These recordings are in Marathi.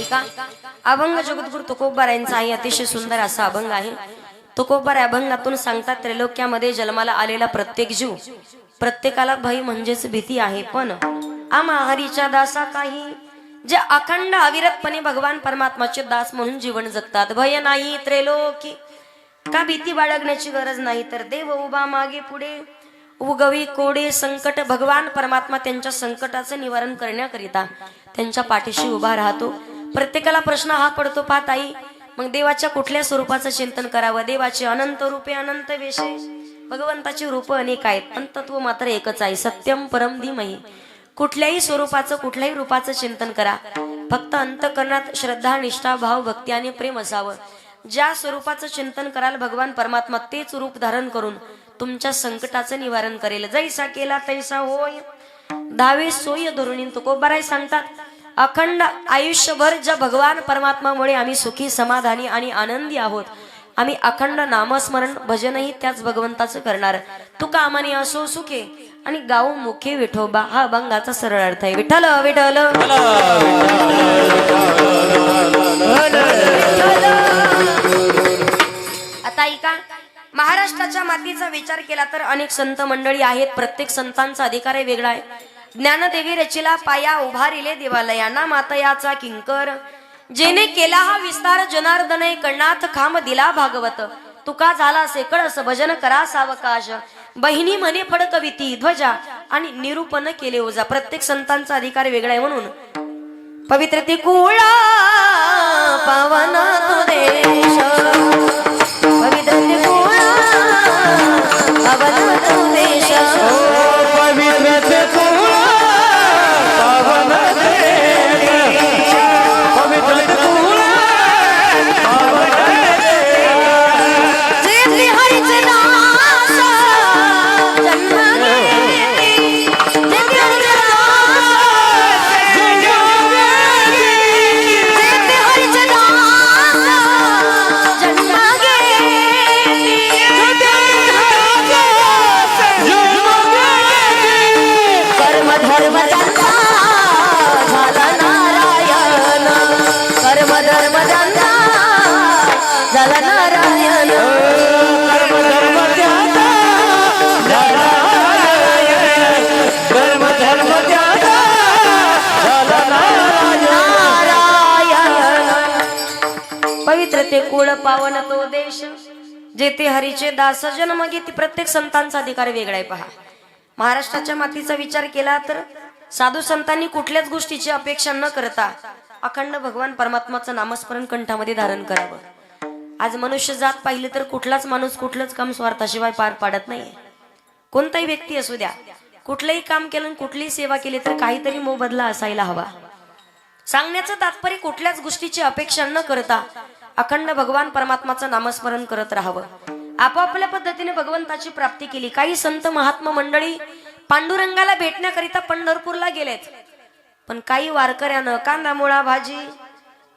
ऐका. अभंग जगद्गुरु तुकोबारायांचा आहे, अतिशय सुंदर असा अभंग आहे. तुकोबार अभंगातून सांगतात, त्रैलोक्यामध्ये जन्माला आलेला प्रत्येक जीव, प्रत्येकाला भय म्हणजेच भीती आहे, पण आम्हा हरीच्या दासा काही जे अखंड अविरतपणे भगवान परमात्माचे दास म्हणून जीवन जगतात. भय नाही त्रैलोकी, का भीती बाळगण्याची गरज नाही, तर देव उभा मागे पुढे उगवी कोडे संकट. भगवान परमात्मा त्यांच्या संकटाचं निवारण करण्याकरिता त्यांच्या पाठीशी उभा राहतो. प्रत्येकाला प्रश्न हा पडतो, पाहत आई मग देवाच्या कुठल्या स्वरूपाचं चिंतन करावं. देवाचे अनंत रूपे अनंत वेशे, भगवंताची रूप अनेक आहेत, पण तत्व मात्र एकच आहे, सत्यम परम धीमहि. कुठल्याही स्वरूपाचं कुठल्याही रूपाचं चिंतन करा, फक्त अंतःकरणात श्रद्धा निष्ठा भाव भक्ती आणि प्रेम असावं. ज्या स्वरूपाचं चिंतन कराल भगवान परमात्मा तेच रूप धारण करून तुमच्या संकटाचं निवारण करेल. जैसा केला तैसा होय, धावे सोय धरुणी. तुकोबाराय सांगतात, अखंड आयुष्यभर ज्या भगवान परमात्मामुळे आम्ही सुखी समाधानी आणि आनंदी आहोत, आम्ही अखंड नामस्मरण भजनही त्याच भगवंताचं करणार. तुका आम्हाने असो सुखे आणि गाऊ मुखे विठोबा. हा अभंगाचा सरळ अर्थ आहे. विठ्ठल विठ्ठल. आता ऐका, महाराष्ट्राच्या मातीचा विचार केला तर अनेक संत मंडळी आहेत. प्रत्येक संतांचा अधिकार वेगळा आहे. ज्ञानदेवी रचिला पाया उभारिले देवालयाना मातयाचा किंकर, जेने केला हा विस्तार जनार्दने कणात खांब दिला भागवत. तुका झाला सेकळस भजन करा सावकाश, बहिणी म्हणे फड कविती ध्वजा आणि निरूपण केले ओजा. प्रत्येक संतांचा अधिकार वेगळा आहे, म्हणून पवित्र ती कुळा पावन तो देश, पवित्र ती कुळा पावन तो देश, पवित्र ते कुळा पावन देश, पवित्र ते कुळा पावन देश. जे हरीचे दास जन्म घेती, जे हरीचे दास जे हरीचे दास जन्म घेती, कर्म धर्म त्यांचा झाला नारायण, कर्म धर्म त्यांचा झाला नारायण. कर्म धर्म त्याचा झाला नारायण, कर्म धर्म त्याचा झाला नारायण. पवित्र ते कुळ पावन तो देश, जेथे हरीचे दास जन्म घेती. प्रत्येक संतांचा अधिकार वेगळा आहे. पहा, महाराष्ट्राच्या मातीचा विचार केला तर साधू संतांनी कुठल्याच गोष्टीची अपेक्षा न करता अखंड भगवान परमात्माचं नामस्मरण कंठामध्ये धारण करावं. आज मनुष्य जात पाहिले तर कुठलाच माणूस कुठलंच काम स्वार्थाशिवाय पार पाडत नाही. कोणताही व्यक्ती असू द्या, कुठलंही काम केलं कुठलीही सेवा केली तर काहीतरी मोबदला असायला हवा. सांगण्याचं तात्पर्य कुठल्याच गोष्टीची अपेक्षा न करता अखंड भगवान परमात्माचं नामस्मरण करत राहावं. आपापल्या पद्धतीने भगवंताची प्राप्ती केली. काही संत महात्मा मंडळी पांडुरंगाला भेटण्याकरिता पंढरपूरला गेलेत, पण काही वारकऱ्यानं कांदा मुळा भाजी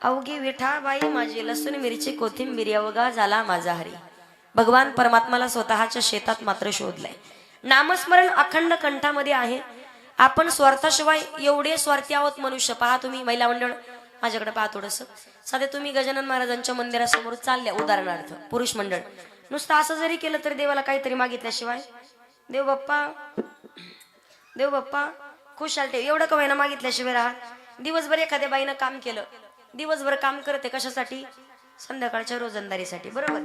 अवघी विठाबाई माझी, लसूण मिरची कोथिंबीर अवघा झाला माझा हरी. भगवान परमात्माला स्वतःच्या शेतात मात्र शोधलंय. नामस्मरण अखंड कंठामध्ये आहे. आपण स्वार्थाशिवाय एवढे स्वार्थी आहोत मनुष्य. पहा तुम्ही महिला मंडळ, माझ्याकडे पहा थोडस. साधे तुम्ही गजानन महाराजांच्या मंदिरासमोर चालल्या, उदाहरणार्थ पुरुष मंडळ, नुसतं असं जरी केलं तरी देवाला काहीतरी मागितल्याशिवाय देव बाप्पा खुशाल ठेव एवढं का महिना मागितल्याशिवाय राहत. दिवसभर एखाद्या बाईनं काम केलं, दिवसभर काम करते कशासाठी? संध्याकाळच्या रोजंदारीसाठी, बरोबर.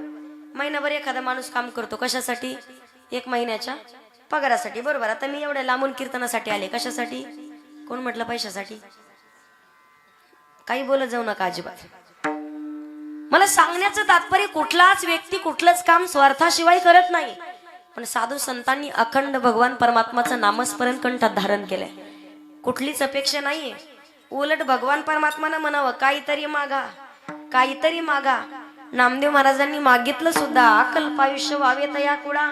महिनाभर एखादा माणूस काम करतो कशासाठी? 1 महिन्याच्या पगारासाठी, बरोबर. आता मी एवढ्या लांबून कीर्तनासाठी आले, कशासाठी? कोण म्हटलं पैशासाठी? काही बोलत जाऊ नका अजिबात. मला सांगण्याचं तात्पर्य कुठलाच व्यक्ती कुठलंच काम स्वार्थाशिवाय करत नाही, पण साधू संतांनी अखंड भगवान परमात्माचं नामस्मरण कंठात धारण केलंय. कुठलीच अपेक्षा नाहीये. उलट भगवान परमात्मानं म्हणावं काहीतरी मागा, काहीतरी मागा. नामदेव महाराजांनी मागितलं सुद्धा, अकल्पायुष्य व्हावे तया कुळा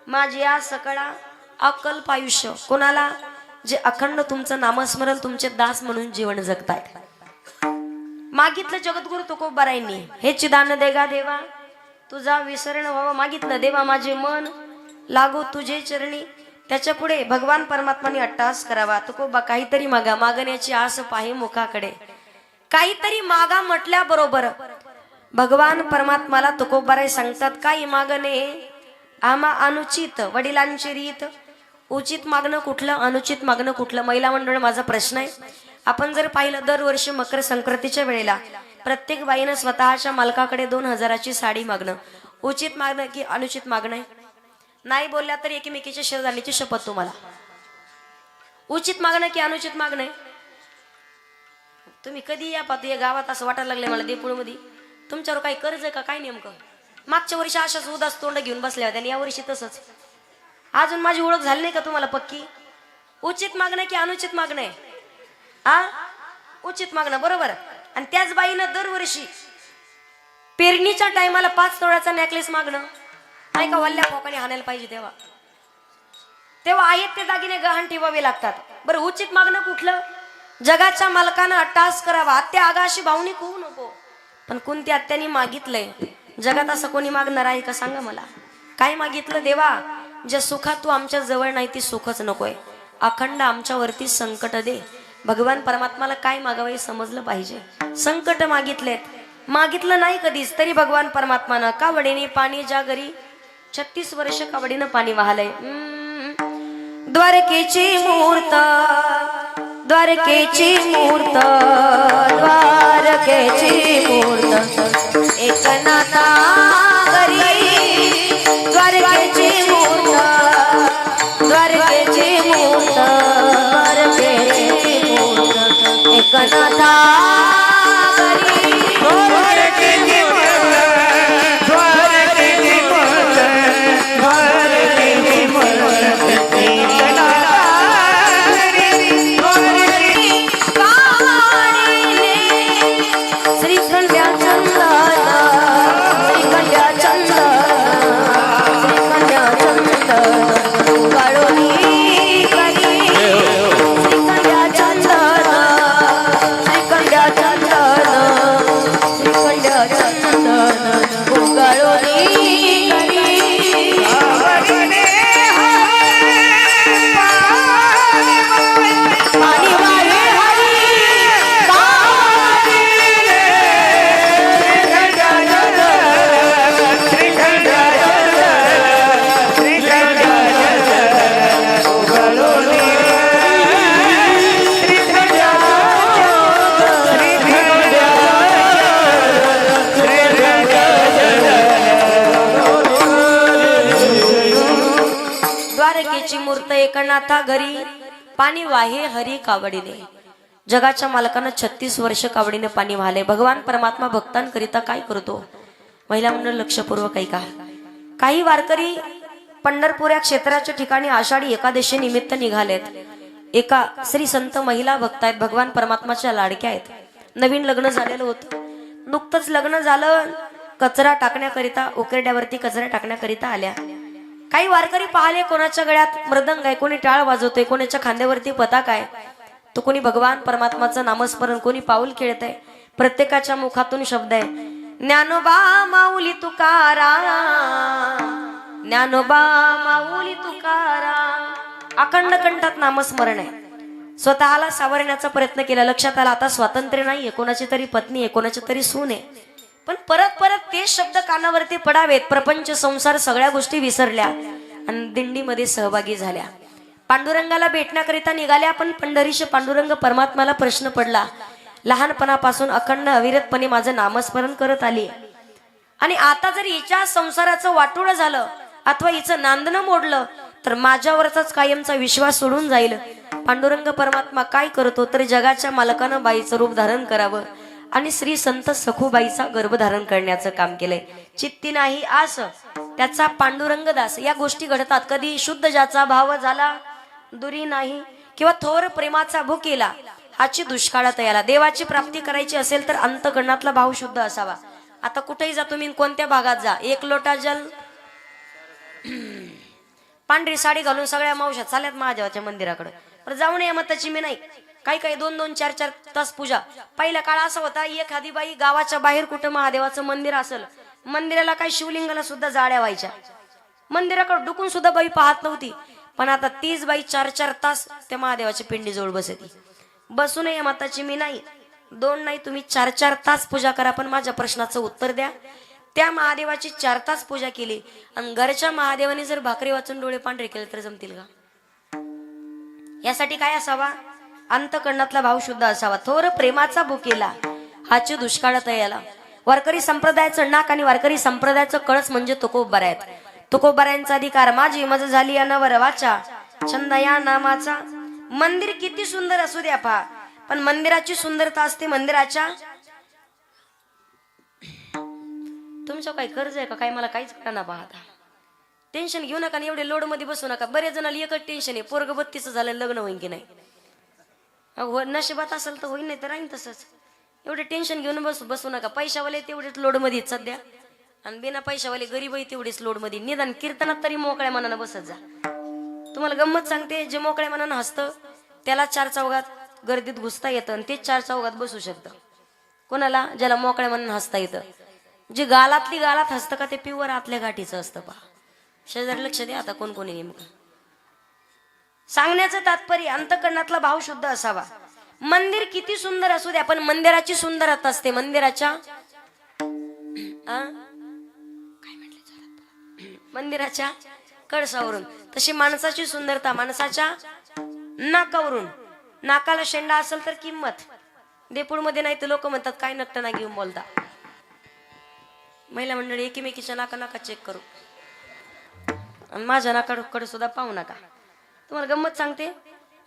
माझे या सकळा. अकल्पायुष्य कोणाला? जे अखंड तुमचं नामस्मरण तुमचे दास म्हणून जीवन जगताय. मागितलं जगद्गुरु तुकोबारायांनी, हे चिदान देगा देवा तुझा विसरण व्हावं. मागितलं देवा माझे मन लागो तुझे चरणी. त्याच्या पुढे भगवान परमात्माने अट्टहास करावा. तुकोबा काहीतरी मागा, मागण्याची आस पाहे मुखाकडे. काहीतरी मागा म्हटल्याबरोबर भगवान परमात्माला तुकोबाराय सांगतात काही मागणे आम्हा अनुचित वडिलांची रीत उचित मागणं कुठलं अनुचित मागणं कुठलं. महिला मंडळ माझा प्रश्न आहे. आपण जर पाहिलं दरवर्षी मकर संक्रांतीच्या वेळेला प्रत्येक बाईनं स्वतःच्या मालकाकडे 2000ची साडी मागणं उचित मागणं की अनुचित मागणं आहे? नाही बोलल्या तर एकमेकीच्या शेजारणीची शपथ तुम्हाला. उचित मागणं की अनुचित मागणं आहे? तुम्ही कधी या पाहतो या गावात असं वाटायला लागलंय मला देपूळमध्ये तुमच्यावर काही कर्ज आहे का काय नेमकं? मागच्या वर्षी अशाच उदास तोंड घेऊन बसल्या होत्या आणि यावर्षी तसंच. अजून माझी ओळख झाली नाही का तुम्हाला पक्की? उचित मागणं की अनुचित मागणं आहे? उचित मागणं बरोबर. आणि त्याच बाईनं दरवर्षी पेरणीच्या टायमाला 5 तोळ्याचा नेकलेस मागणं नाही का वल्ल्या फोकाने हाणायला पाहिजे तेव्हा तेव्हा आहेत ते दागिने गहाण ठेवावे लागतात. बरं उचित मागणं कुठलं? जगाच्या मालकानं अट्टास करावा. आत्या आगाशी भावनिक होऊ नको. पण कोणत्या आत्याने मागितलंय जगात असं कोणी मागणार आहे का सांगा मला? काय मागितलं? देवा ज्या सुखात तू आमच्या जवळ नाही ती सुखच नकोय. अखंड आमच्यावरती संकट दे. भगवान परमात्माला काय मागावं हे समजलं पाहिजे. संकट मागितलेत मागितलं नाही कधीच तरी भगवान परमात्मानं कावडीने पाणी ज्या घरी 36 वर्ष कावडीनं पाणी वाहलंय. द्वारकेची मूर्त द्वारकेची मूर्त द्वारकेची मूर्त एकनाथा घरी द्वारकेची मूर्त द्वारकेची मूर्त द्वारकेची मूर्त एकनाथा घरी मूर्त एकनाथा घरी पाणी वाहे हरी कावडीने. जगाच्या मालकानं 36 वर्ष कावडीने पाणी वाहले. भगवान परमात्मा भक्तांकरिता काय करतो? महिला मंडळ लक्षपूर्वक ऐका. काही वारकरी पंढरपूर या क्षेत्राच्या ठिकाणी आषाढी एकादशी निमित्त निघालेत. एका श्री संत महिला भक्त आहेत भगवान परमात्माच्या लाडक्या आहेत. नवीन लग्न झालेलं होतं. नुकतंच लग्न झालं. कचरा टाकण्याकरिता उकेरड्यावरती कचरा टाकण्याकरिता आल्या. काही वारकरी पाहिले कोणाच्या गळ्यात मृदंग आहे कोणी टाळ वाजवतोय कोणाच्या खांद्यावरती पताका आहे तो कोणी भगवान परमात्माचं नामस्मरण कोणी पाऊल खेळत आहे. प्रत्येकाच्या मुखातून शब्द आहे ज्ञानोबा माऊली तुकाराम ज्ञानोबा माऊली तुकाराम. अखंड कंठात नामस्मरण आहे. स्वतःला सावरण्याचा प्रयत्न केला. लक्षात आला आता स्वातंत्र्य नाहीये. कोणाची तरी पत्नी आहे कोणाची तरी सून आहे. पण परत परत तेच शब्द कानावरती पडावेत. प्रपंच संसार सगळ्या गोष्टी विसरल्या आणि दिंडीमध्ये सहभागी झाल्या. पांडुरंगाला भेटण्याकरिता निघाल्या. पण पंढरीश पांडुरंग परमात्माला प्रश्न पडला. लहानपणापासून अखंड अविरतपणे माझं नामस्मरण करत आली आणि आता जर हिच्या संसाराचं वाटोळं झालं अथवा हिचं नांदणं मोडलं तर माझ्यावरचाच कायमचा विश्वास सोडून जाईल. पांडुरंग परमात्मा काय करतो तर जगाच्या मालकानं बाईचं रूप धारण करावं आणि श्री संत सखूबाईचा गर्भधारण करण्याचं काम केलंय. चित्ती नाही आस त्याचा पांडुरंग दास. या गोष्टी घडतात. कधी शुद्ध ज्याचा भाव झाला दुरी नाही किंवा थोर प्रेमाचा भुकेला हाची दुष्काळात याला. देवाची प्राप्ती करायची असेल तर अंतकरणातला भाव शुद्ध असावा. आता कुठेही जा तुम्ही कोणत्या भागात जा एक लोटा जल पांढरी साडी घालून सगळ्या मावशात चालल्यात महादेवाच्या मंदिराकडे. पण जाऊन या मताची मी नाही. काही काही 2-2, 4-4 तास पूजा. पहिला काळ असा होता एखादी बाई गावाच्या बाहेर कुठं महादेवाचं मंदिर असेल मंदिराला काही शिवलिंगाला सुद्धा जाळ्या व्हायच्या. मंदिराकडे डुकून सुद्धा बाई पाहत नव्हती. पण आता 30 बाई 4-4 तास त्या महादेवाच्या पिंडी जवळ बसती. बसू नये मताची मी नाही. 2 नाही तुम्ही 4-4 तास पूजा करा, पण माझ्या प्रश्नाचं उत्तर द्या. त्या महादेवाची 4 तास पूजा केली आणि घरच्या महादेवाने जर भाकरी वाचून डोळे पांढरे केले तर जमतील का? यासाठी काय असावा? अंतकरणातला भाव शुद्ध असावा. थोर प्रेमाचा भुकेला हाची दुष्काळ तयाला. वारकरी संप्रदायाचं नाक आणि वारकरी संप्रदायाचं कळस म्हणजे तुकोबार आहेत. तुकोबारायांचा अधिकार माझी मज झाली अनवर वाचा छंद या नामाचा. मंदिर किती सुंदर असू द्या पहा, पण मंदिराची सुंदरता असते मंदिराच्या. तुमचं काही कर्ज आहे का काय? मला काहीच कळना पाहता. टेन्शन घेऊ नका आणि एवढे लोड मध्ये बसू नका. बरेच जणांना एकच टेन्शन आहे, पोरग 32 झालं लग्न होईन की नाही. नशिबात असेल तर होईन, नाही तर राहीन तसंच. एवढे टेन्शन घेऊन बसू नका. पैशावाले तेवढेच लोड मध्ये सध्या, आणि बिना पैशावाले गरीबही तेवढेच लोड मध्ये. निदान कीर्तनात तरी मोकळ्या मनानं बसत जा. तुम्हाला गंमत सांगते, जे मोकळ्या मनानं हसतं त्याला 4 चौघात गर्दीत घुसता येतं आणि तेच 4 चौघात बसू शकतं. कोणाला? ज्याला मोकळ्या मनानं हसता येतं. जे गालातली गालात हसतं का ते प्युअर आतल्या गाठीचं असतं. पहा शेजारी लक्ष द्या आता कोण कोणी नेमकं. सांगण्याचं तात्पर्य अंतकरणातला भाव शुद्ध असावा. मंदिर किती सुंदर असू द्या, पण मंदिराची सुंदरता असते मंदिराच्या मंदिराच्या कळसावरून. तशी माणसाची सुंदरता माणसाच्या नाकावरून. नाकाला शेंडा असेल तर किंमत. देपूळ मध्ये नाही तर लोक म्हणतात काय नकट ना घेऊन बोलता. महिला मंडळी एकीमेकीच्या नाका चेक करू आणि माझ्या नाकाकडे सुद्धा पाहू नका. तुम्हाला गंमत सांगते,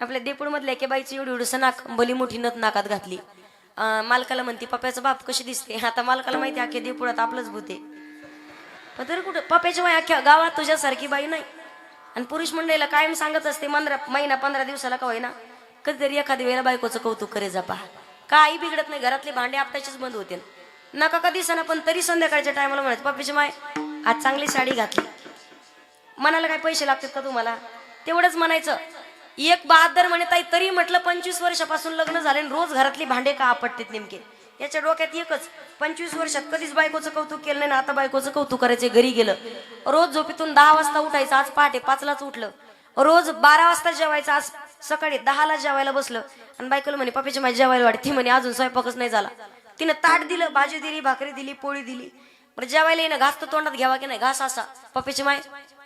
आपल्या देपूळ मधल्या एके बाईची एवढी नाक भली मोठी नथ नाकात घातली. मालकाला म्हणते पप्याचा बाप कशी दिसते. आता मालकाला माहिती अख्ख्या देपुळात आपलंच भूते. तर कुठं पप्याची बाई अख्ख्या गावात तुझ्यासारखी बाई नाही. आणि पुरुष मंडळीला कायम सांगत असते, महिना 15 दिवसाला का होईना कधीतरी एखाद्या वेळेला बायकोचं कौतुक करे जा. पहा काही बिघडत नाही, घरातले भांडे आपल्याचेच बंद होते. नका कधी सणा, पण तरी संध्याकाळच्या टायमाला म्हणत पप्पीची माय आज चांगली साडी घातली. मनाला काय पैसे लागतात का तुम्हाला? तेवढंच म्हणायचं. एक बहादर म्हणत आहे तरी म्हटलं 25 वर्षापासून लग्न झाले रोज घरातली भांडे का आपटतात नेमके. याच्या डोक्यात एकच, 25 वर्षात कधीच बायकोचं कौतुक केलं नाही ना आता बायकोचं कौतुक करायचे. घरी गेलं रोज झोपेतून 10 वाजता उठायचं, आज पहाटे 5लाच उठलं. रोज 12 वाजता जेवायचं, आज सकाळी 10ला जेवायला बसलं. आणि बायकोला म्हणे पप्पीची माझी जेवायला वाढ. ती म्हणे अजून स्वयंपाकच नाही झाला. तिनं ताट दिलं, भाजी दिली, भाकरी दिली, पोळी दिली. बरं जेवायला येणं घास तर तोंडात घ्यावा की नाही? घास असा. पप्पीची माय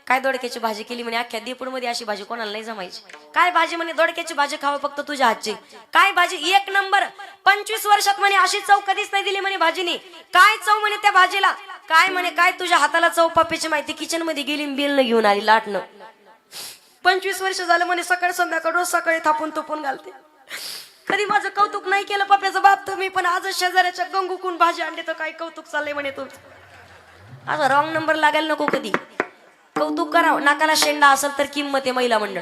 काय दोडक्याची भाजी केली म्हणे. अख्ख्या देपूळ मध्ये अशी भाजी कोणाला नाही जमायची. काय भाजी म्हणे? दोडक्याची भाजी खावा फक्त तुझ्या हातची. काय भाजी? 1 नंबर. 25 वर्षात म्हणे अशी चव कधीच नाही दिली म्हणे भाजीनी. काय चव म्हणे त्या भाजीला? काय म्हणे काय तुझ्या हाताला चव? पप्पीची माहिती किचन मध्ये गेली बिल न घेऊन आली लाटणं. 25 वर्ष झालं म्हणे सकाळ संध्याकाळ रोज सकाळी थापून तुपून घालते. कधी माझं कौतुक नाही केलं पप्प्याचं बाप तुम्ही, पण आज शेजाऱ्याच्या गंगूकून भाजी आणली तर काय कौतुक चाललंय म्हणे तुमचं. असं रॉंग नंबर लागायला नको कधी. कौतुक करावं. नाकाला शेंडा असेल तर किंमत आहे महिला मंडळ.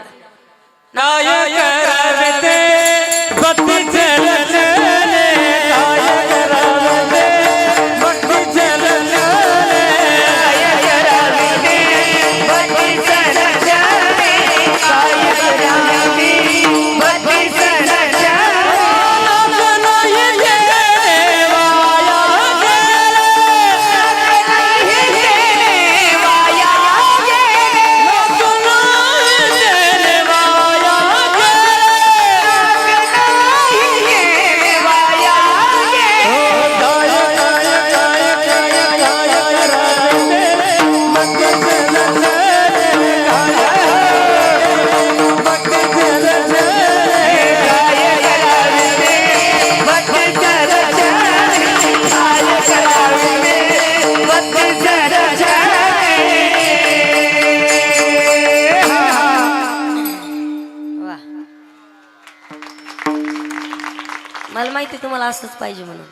मला माहिती तुम्हाला असंच पाहिजे म्हणून.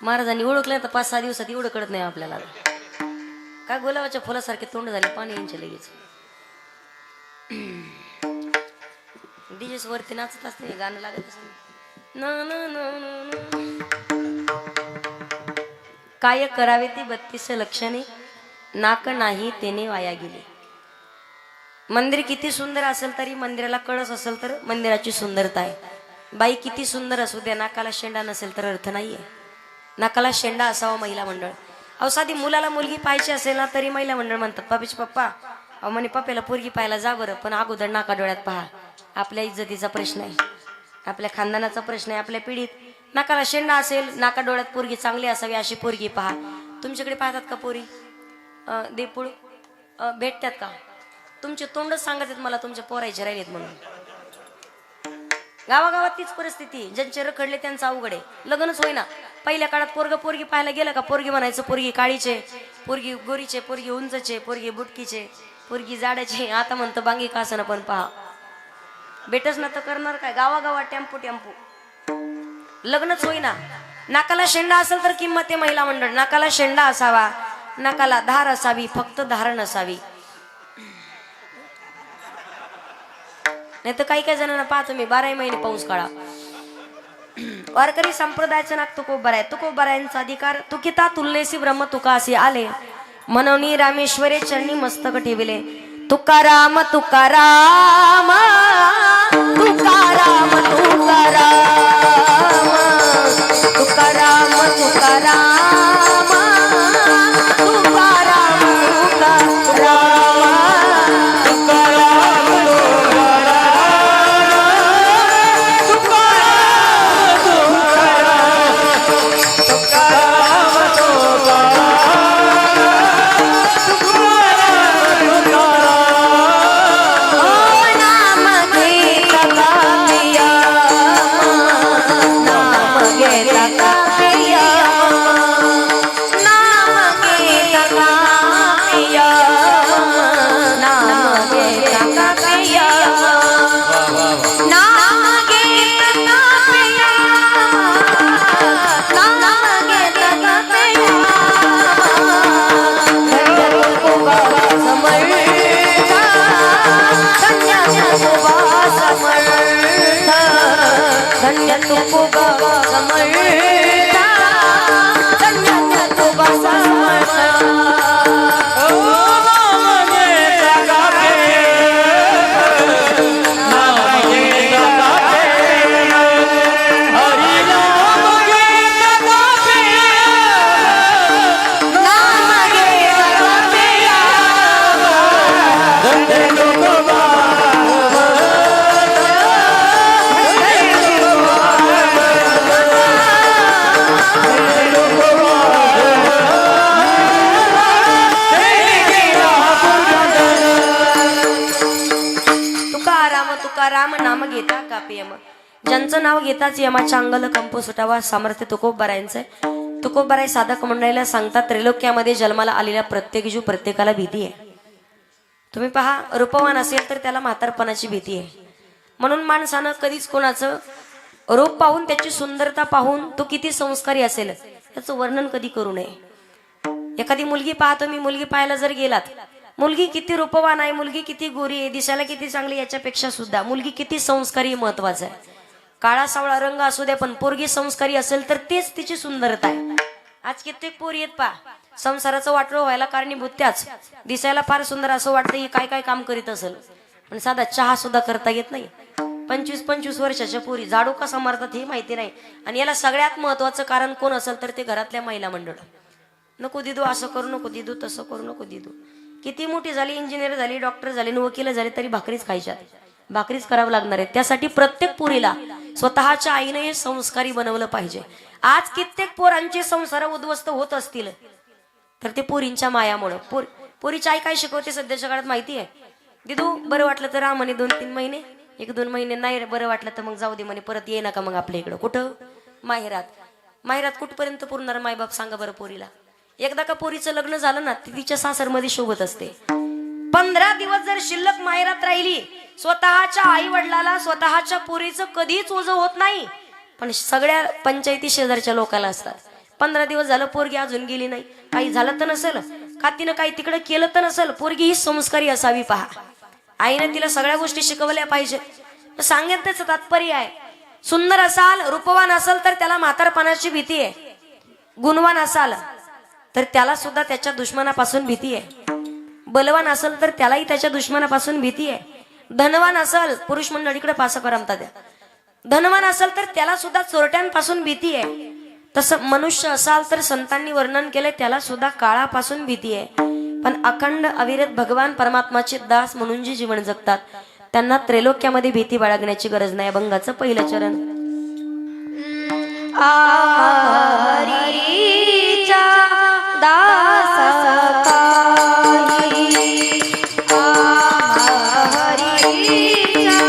महाराजांनी ओळखलं तर 5-6 दिवसात एवढं कळत नाही आपल्याला. काय गुलाबाच्या फुलासारखे तोंड झाले पाणी यांचे लगेच. डीजेस वरती नाचत असते, गाणं लागत असते. काय करावे ती 32 लक्षणे, नाक नाही तेने वाया गेले. मंदिर किती सुंदर असेल तरी मंदिराला कळस असेल तर मंदिराची सुंदरता आहे. बाई किती सुंदर असू द्या, नाकाला शेंडा नसेल तर अर्थ नाहीये. नाकाला शेंडा असावा महिला मंडळ. अहो साधी मुलाला मुलगी पाहायची असेल ना तरी महिला मंडळ म्हणतात पप्पीचे पप्पा अहो म्हणे पप्प्याला पोरगी पाहायला जा बरं, पण अगोदर नाका डोळ्यात पहा. आपल्या इज्जतीचा प्रश्न आहे, आपल्या खानदानाचा प्रश्न आहे. आपल्या पिढीत नाकाला शेंडा असेल, नाका डोळ्यात पोरगी चांगली असावी अशी पोरगी पहा. तुमच्याकडे पाहतात का पोरी? देपूळ भेटतात का? तुमचे तोंडच सांगत आहेत मला तुमच्या पोरायचे राहिलेत म्हणून. गावागावात तीच परिस्थिती. ज्यांचे रखडले त्यांचं अवघड आहे, लग्नच होईना. पहिल्या काळात पोरग पोरगी पाहायला गेलं का पोरगी म्हणायचं पोरगी काळीचे, पोरगी गोरीचे, पोरगी उंचचे, पोरगी बुटकीचे, पोरगी जाडाचे. आता म्हणतं बांगी कासना पण पहा. भेटच ना तर करणार काय? गावागावात टेम्पो टेम्पो, लग्नच होईना. नाकाला शेंडा असेल तर किंमत आहे महिला मंडळ. नाकाला शेंडा असावा, नाकाला धार असावी, फक्त धार नसावी. नाही तर काही काही जणांना पाहतो मी 12 महिने पाऊस काळा. वारकरी संप्रदायाचं नाक तुकोबार आहे. तुकोबारायांचा अधिकार तुकिता तुलनेसी ब्रह्म तुका असे आले मनवनी रामेश्वरे चरणी मस्तक ठेविले. तुकाराम तुकाराम तुकाराम तुकाराम तुकाराम तुकाराम तुकाराम तुकाराम नाम घेता कापे यम. ज्यांचं नाव घेताच यमाच्या अंगाला कंप सुटावा सामर्थ्य तुकोबारायांचं आहे. तुकोबाराय साधक मंडळीला सांगतात त्रैलोक्यामध्ये जन्माला आलेल्या प्रत्येक जीव प्रत्येकाला भीती आहे. तुम्ही पहा, रूपवान असेल तर त्याला म्हातारपणाची भीती आहे. म्हणून माणसानं कधीच कोणाचं रूप पाहून, त्याची सुंदरता पाहून तो किती संस्कारी असेल याचं वर्णन कधी करू नये. एखादी मुलगी पाहतो मी, मुलगी पाहायला जर गेलात, मुलगी किती रूपवान आहे, मुलगी किती गोरी आहे, दिसायला किती चांगली, याच्यापेक्षा सुद्धा मुलगी किती संस्कारी महत्वाचं आहे. काळा सावळा रंग असू द्या, पण पोरगी संस्कारी असेल तर तेच तिची सुंदरता आहे. आज कित्येक पोरी आहेत पा, संसाराचं वाटोळं व्हायला कारणीभूत त्याच. दिसायला फार सुंदर असं वाटतं ही काय काय काम करीत असेल, पण साधा चहा सुद्धा करता येत नाही. 25-25 वर्षाच्या पोरी झाडू कसा मारतात हे माहिती नाही. आणि याला सगळ्यात महत्वाचं कारण कोण असेल तर ते घरातल्या महिला मंडळ. नको दिदू असं करू, नको दिदू तसं करू, नको दिदू. किती मोठी झाली, इंजिनियर झाली, डॉक्टर झाली, वकील झाले, तरी भाकरीच खायच्या, भाकरीच करावं लागणार आहे. त्यासाठी प्रत्येक पोरीला स्वतःच्या आईने हे संस्कारी बनवलं पाहिजे. आज कित्येक पोरांचे संसार उद्ध्वस्त होत असतील तर ते पोरींच्या मायामुळं. पोरीची आई काय शिकवते सध्याच्या काळात माहिती आहे? दिदू बरं वाटलं तर राहा म्हणे 2-3 महिने, 1-2 महिने नाही बरं वाटलं तर मग जाऊ दे म्हणे, परत ये नका मग आपल्या इकडं. कुठं? माहेरात. माहेरात कुठपर्यंत पुरणार मायबाप सांगा बरं पोरीला? एकदा का पोरीचं लग्न झालं ना, ती तिच्या सासरमध्ये शोभत असते. 15 दिवस जर शिल्लक माहेरात राहिली, स्वतःच्या आई वडिलाला स्वतःच्या पोरीचं कधीच ओझं होत नाही, पण सगळ्या पंचायती शेजारच्या लोकांना असतात. 15 दिवस झालं पोरगी अजून गेली नाही, काही झालं तर नसेल का, तिनं काही तिकडे केलं तर नसेल. पोरगी ही संस्कारी असावी पहा. आईने तिला सगळ्या गोष्टी शिकवल्या पाहिजे. सांगितल्याचं तात्पर्य आहे, सुंदर असाल, रूपवान असाल तर त्याला म्हातारपणाची भीती आहे. गुणवान असाल तर त्याला सुद्धा त्याच्या दुश्मनापासून भीती आहे. बलवान असेल तर त्यालाही त्याच्या दुश्मनापासून भीती आहे. धनवान असेल, पुरुष मंडळीकडे पासा करमता द्या, धनवान असेल तर त्याला सुद्धा चोरट्यांपासून भीती आहे. तसं मनुष्य असाल तर संतांनी वर्णन केले, त्याला सुद्धा काळापासून भीती आहे. पण अखंड अविरत भगवान परमात्माचे दास म्हणून जे जीवन जगतात त्यांना त्रैलोक्यामध्ये भीती बाळगण्याची गरज नाही. अभंगाचं पहिलं चरण. हरीच्या दास काही हरीच्या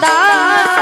दास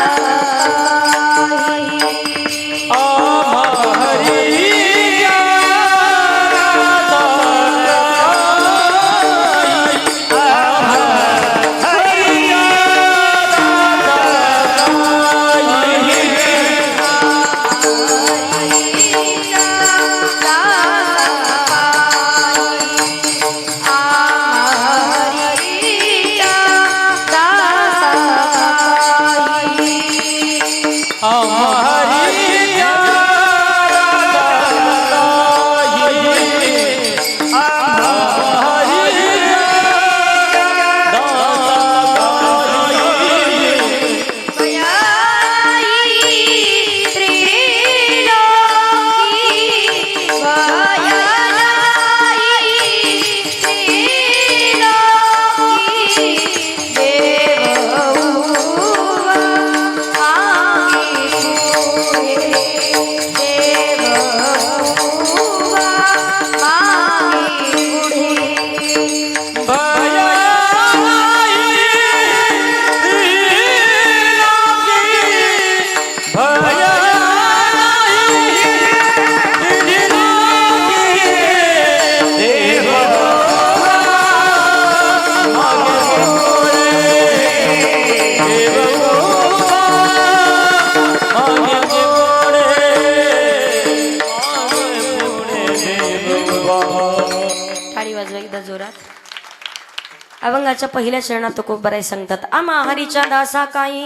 अभंगाच्या पहिल्या चरणात तुकोबराय सांगतात आम्हा हरीच्या दासा काही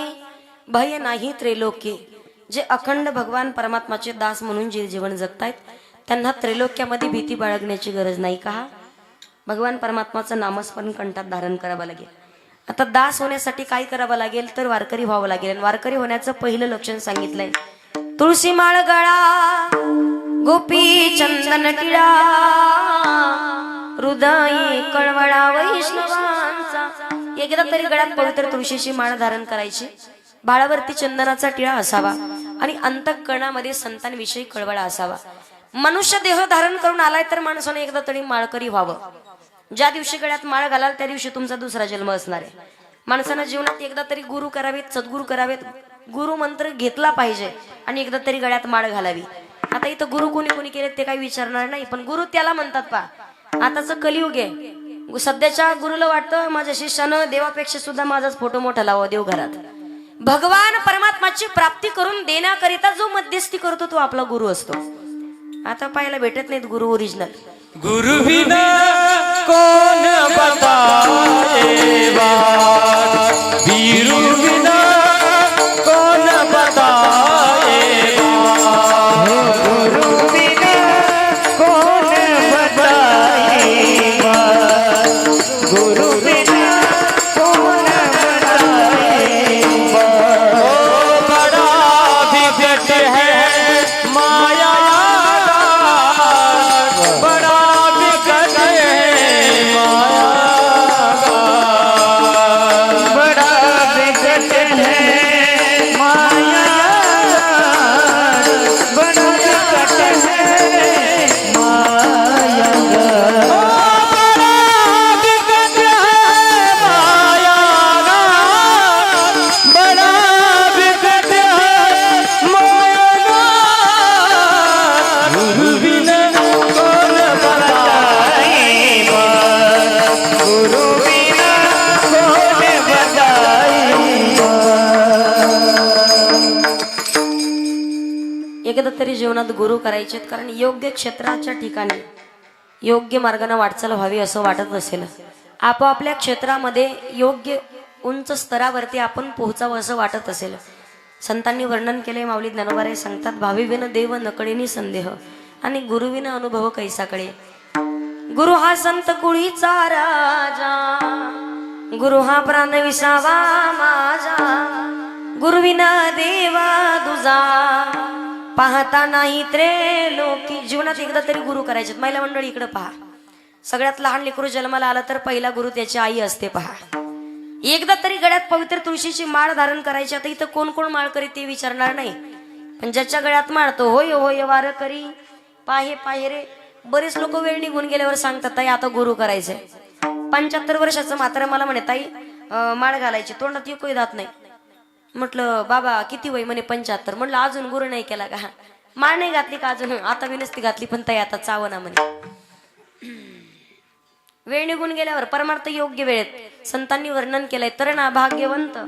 भय नाही त्रिलोकी. जे अखंड भगवान परमात्माचे दास म्हणून जे जीवन जगतायत त्यांना त्रैलोक्यामध्ये भीती बाळगण्याची गरज नाही का. भगवान परमात्माचं नामस्मरण कंठात धारण करावं लागेल. आता दास होण्यासाठी काय करावं लागेल तर वारकरी व्हावं लागेल. आणि वारकरी होण्याचं पहिलं लक्षण सांगितलंय तुळशी माळ गळा गोपी चंदन टिळा हृदय कळवळा वैष्णवांचा. एकदा तरी गळ्यात पवित्र तुळशीची माळ धारण करायची. बाळावरती चंदनाचा टिळा असावा आणि अंतःकरणामध्ये संतांविषयी कळवळा असावा. मनुष्य देह धारण करून आलाय तर माणसाने एकदा तरी माळकरी व्हावं. ज्या दिवशी गळ्यात माळ घालाल त्या दिवशी तुमचा दुसरा जन्म असणार आहे. माणसानं जीवनात एकदा तरी गुरु करावेत, सद्गुरु करावेत, गुरु मंत्र घेतला पाहिजे आणि एकदा तरी गळ्यात माळ घालावी. आता इथं गुरु कोणी कोणी केले ते काही विचारणार नाही, पण गुरु त्याला म्हणतात पा. आताच कलियुग आहे. सध्याच्या गुरुला वाटतं माझ्या शिष्यानं देवापेक्षा सुद्धा माझाच फोटो मोठा लावा देव घरात. भगवान परमात्माची प्राप्ती करून देण्याकरिता जो मध्यस्थी करतो तो आपला गुरु असतो. आता पाहायला भेटत नाहीत गुरु ओरिजिनल. गुरु बिना कौन बताए बात, वीरू बिना कौन बताए बात, गुरु बिना कौन बताए बात, गुरु बिना कौन बताए बात. ओ बड़ा विकट है माया, बड़ा विकट है माया, बड़ा विकट है माया, बड़ा विकट है माया, बड़ा विकट है माया, बड़ा विकट है माया. गुरु बिना कौन बताए बात, गुरु बिना कौन बताए एकदा तरी जीवनात गुरु करायचे. कारण योग्य क्षेत्राच्या ठिकाणी योग्य मार्गाने वाटचाल व्हावी असं वाटत असेल. आपापल्या क्षेत्रामध्ये योग्य उंच स्तरावरती आपण पोहोचावं असं वाटत असेल. संतांनी वर्णन केले. माऊली ज्ञानोबाराय सांगतात भाविविन देव नकळेनी संदेह आणि गुरुविन अनुभव कैसाकडे. गुरु हा संत कुळीचा राजा, गुरु हा प्राण विसावा माझा, गुरुविना देवा दुजा पाहता नाही त्रिलोकी. जीवनात एकदा तरी गुरु करायचे. महिला मंडळी इकडे पहा. सगळ्यात लहान लेकरू जन्माला आला तर पहिला गुरु त्याची आई असते. पहा एकदा तरी गळ्यात पवित्र तुळशीची माळ धारण करायची. आता इथं कोण कोण माळ करीत ते विचारणार नाही. पण ज्याच्या गळ्यात माळतो होय होय वार करी पाहे पाहे रे. बरेच लोक वेळ निघून गेल्यावर सांगतात ताई आता गुरु करायचंय. 75 वर्षाचं मात्र मला म्हणे ताई माळ घालायची, तोंडात एकही दात नाही. म्हटलं बाबा किती वय? म्हणे 75. म्हटलं अजून गुरु नाही केला का? माळ नाही घातली का अजून? आता मी नसती घातली पण ताई आता चावना म्हणे. वेळ निघून गेल्यावर परमार्थ योग्य वेळेत संतांनी वर्णन केलंय. तर ना भाग्यवंत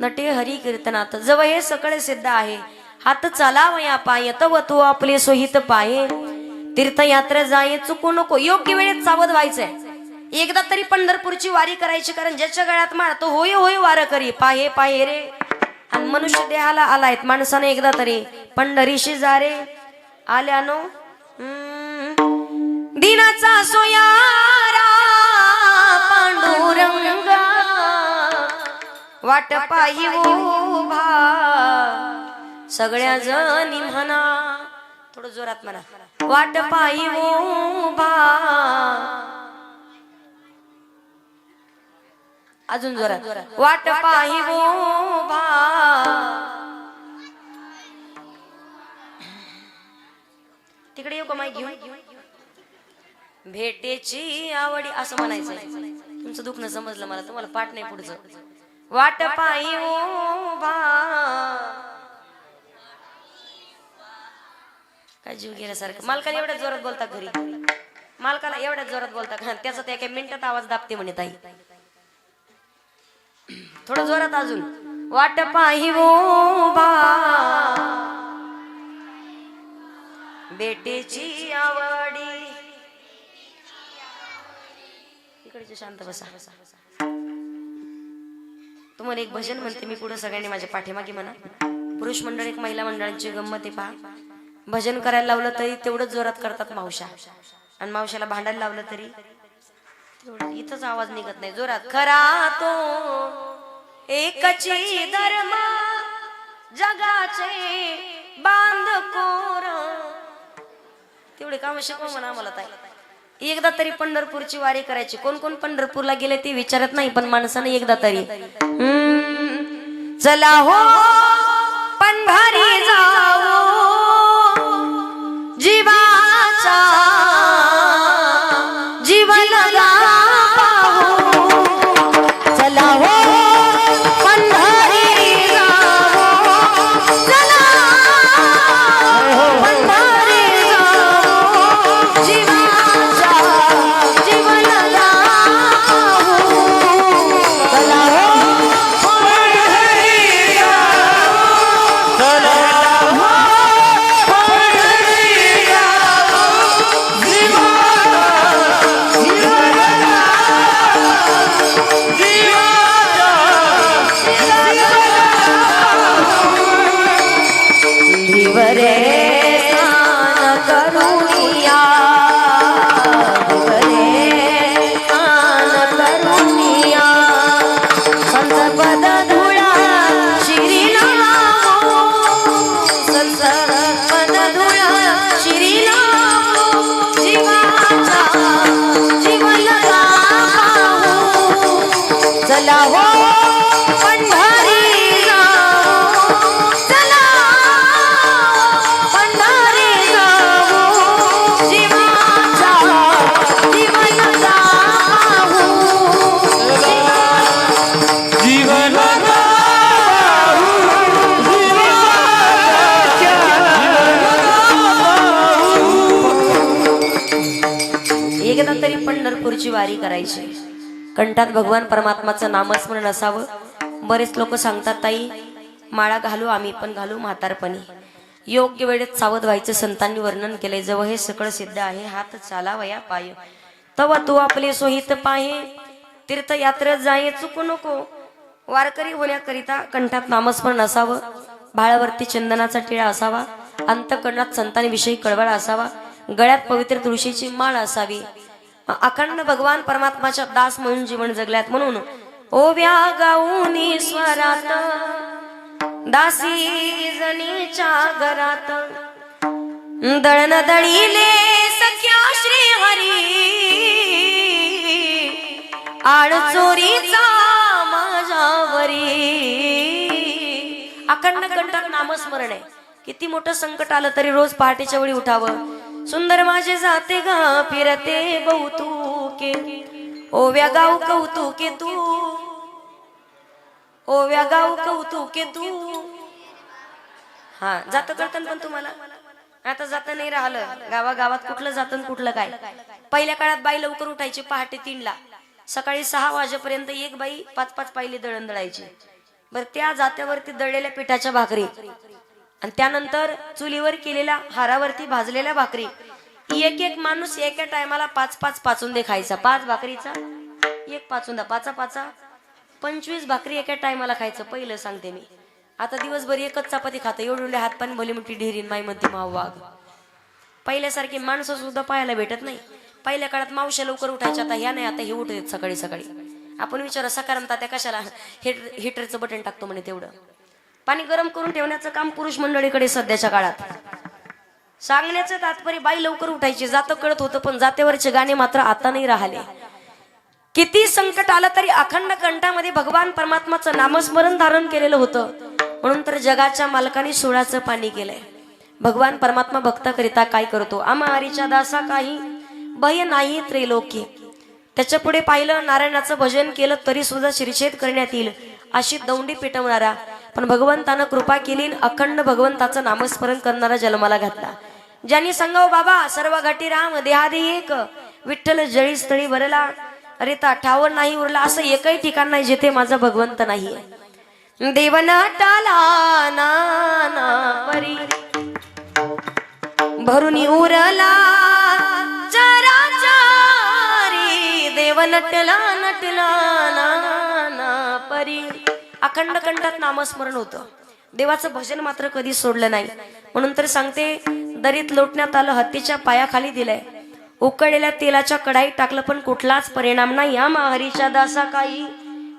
नटे हरी कीर्तनात जव हे सकळे सिद्ध आहे. हात चालावया पाय तव तू आपले सोहित पाये. तीर्थयात्रा जाये चुकू नको. योग्य वेळेत सावध व्हायचंय. एकदा तरी पंढरपूरची वारी करायची, कारण ज्याच्या गळ्यात माळ तो होय होय वार करी पाहे पाहे रे. आणि मनुष्य देहाला आलायत माणसाने एकदा तरी पंढरीशी जा रे. आल्यानो दिनाचा सोयारा पांडुरंगा वाट पायी उभा सगळ्या जणी म्हणा. थोडं जोरात म्हणा. वाट पायी उभा. अजून जोरात. वाट पायी उभा तिकडे येऊ का माहिती घेऊन? भेटेची आवडी असं म्हणायचं. तुमचं दुखणं समजलं मला, तुम्हाला पाठ नाही पुढचं. वाट पायी उभा. काय जीव गेल्यासारखं. मालकाला एवढ्या जोरात बोलता घरी, मालकाला एवढ्या जोरात बोलता त्याचा ते एका मिनिटात आवाज दाबते म्हणे ताई. थोडं जोरात अजून. वाट पायी उभा बेटेची आवडी. इकडचे शांत बसा. तुम्हाला एक भजन म्हणते मी पुढे, सगळ्यांनी माझ्या पाठीमागे म्हणा. पुरुष मंडळ एक महिला मंडळांची गंमत आहे पहा. भजन करायला लावलं तरी तेवढंच जोरात करतात मावशा, आणि मावशाला भांडायला लावलं तरी इथंच आवाज निघत नाही जोरात. खरा तो एकची धर्म जगाचे बांधकोर. तेवढे काम शिकवा म्हणा आम्हाला ताई. एकदा तरी पंढरपूरची वारी करायची. कोण कोण पंढरपूरला गेले ते विचारत नाही, पण माणसाने एकदा तरी चला हो पंढरी जाऊ जीवाचा जीवन पाहू. चला हो पंढरी जाऊ. चला पंढरी जाऊ जीवाचा जीवन पाहू. चला हो पंढरी जाऊ. चला रे स्नान करूया. रे स्नान करूया. संत पद धुळा शिरी लावू. संत पद धुळा शिरी लावू. जीवाचा जीवन पाहू. चला हो पंढरी जाऊ. चला पंढरी जाऊ जीवाचा जीवन पाहू. जीवन एकदा तरी पंढरपूरची वारी करायची. कंठात भगवान परमात्माचं नामस्मरण असावं. बरेच लोक सांगतात ताई माळा घालू, आम्ही पण घालू म्हातारपणी. योग्य वेळेत सावध व्हायचं संतांनी वर्णन केलंय. जवळ हे सकळ सिद्ध आहे. हात चालावया पाय तव तू आपले सोहित पाहे. तीर्थयात्रेत जाये चुकू नको. वारकरी होण्याकरिता कंठात नामस्मरण असावं. भाळावरती चंदनाचा टिळा असावा. अंतकरणात संतांविषयी कळवळ असावा. गळ्यात पवित्र तुळशीची माळ असावी. अखंड भगवान परमात्माच्या दास म्हणून जीवन जगल्यात. म्हणून ओव्या गाऊनी स्वरात दासी जनीच्या घरात दळण दळीले सख्या श्री हरी. आड चोरीचा माझ्यावरी. अखंड कंठात नामस्मरण आहे किती मोठं संकट आलं तरी रोज पहाटेच्या वेळी उठावं. सुंदर माझे जाते गा फिरते बहुतूके, ओव्या गाव कौतुके तू, ओव्या गाव कौतुके तू. हा जातं कळतं पण तुम्हाला, आता जाता नाही राहिलं. गावागावात कुठलं जातं कुठलं काय. पहिल्या काळात बाई लवकर उठायची पहाटे 3ला, सकाळी 6 वाजेपर्यंत एक बाई 5-5 पायली दळण दळायची. बर त्या जात्यावरती दळलेल्या पिठाच्या भाकरी आणि त्यानंतर चुलीवर केलेल्या हारावरती भाजलेल्या भाकरी, एक एक माणूस एका टायमाला 5-5 पाचुंदे खायचा. 5 भाकरीचा एक पाचुंदा, 5 25 भाकरी एका टायमाला खायचं. पहिलं सांगते मी. आता दिवसभर एकच चपाती खातं. एवढे हात पाणी भली मोठी ढेरीन माई म्हणते माव वाघ. पहिल्यासारखी माणसं सुद्धा पाहायला भेटत नाही. पहिल्या काळात मावश्या लवकर उठायच्या, आता ह्या नाही. आता हे उठत सकाळी सकाळी. आपण विचारा सकाराम त्या कशाला हिटरचं बटन टाकतो म्हणे. तेवढं पाणी गरम करून ठेवण्याचं काम पुरुष मंडळीकडे सध्याच्या काळात. सांगण्याचं तात्पर्य बाई लवकर उठायची. जातं कळत होतं पण जातेवरचे गाणे मात्र आता नाही राहिले. किती संकट आलं तरी अखंड कंठामध्ये भगवान परमात्माचं नामस्मरण धारण केलेलं होतं. म्हणून तर जगाच्या मालकाने सोळाचं पाणी केलंय. भगवान परमात्मा भक्ताकरिता काय करतो. आम्हारीच्या दासा काही भय नाही त्रैलोक्य. त्याच्या पुढे पाहिलं नारायणाचं भजन केलं तरी सुद्धा शिरछेद करण्यात येईल अशी दौंडी पेटवणारा, पण भगवंतानं कृपा केली. अखंड भगवंताचं नामस्मरण करणारा जन्माला घातला. ज्यांनी सांगाव बाबा सर्व घाटी राम देहादी एक, विठ्ठल जळी स्थळी वरला, अरे ता ठावर नाही उरला. असं एकही ठिकाण नाही जिथे माझा भगवंत नाही. देवनाटाला नाना परी भरून उरला चराचारी, देव नटला नटला नाना परी. अखंड कंठात नामस्मरण होतं. देवाचं भजन मात्र कधी सोडलं नाही. म्हणून तर सांगते, दरीत लोटण्यात आलं हत्तीच्या पायाखाली दिलंय, उकळलेल्या तेलाच्या कढाईत टाकलं पण कुठलाच परिणाम नाही. आम्हा हरीच्या दासा काही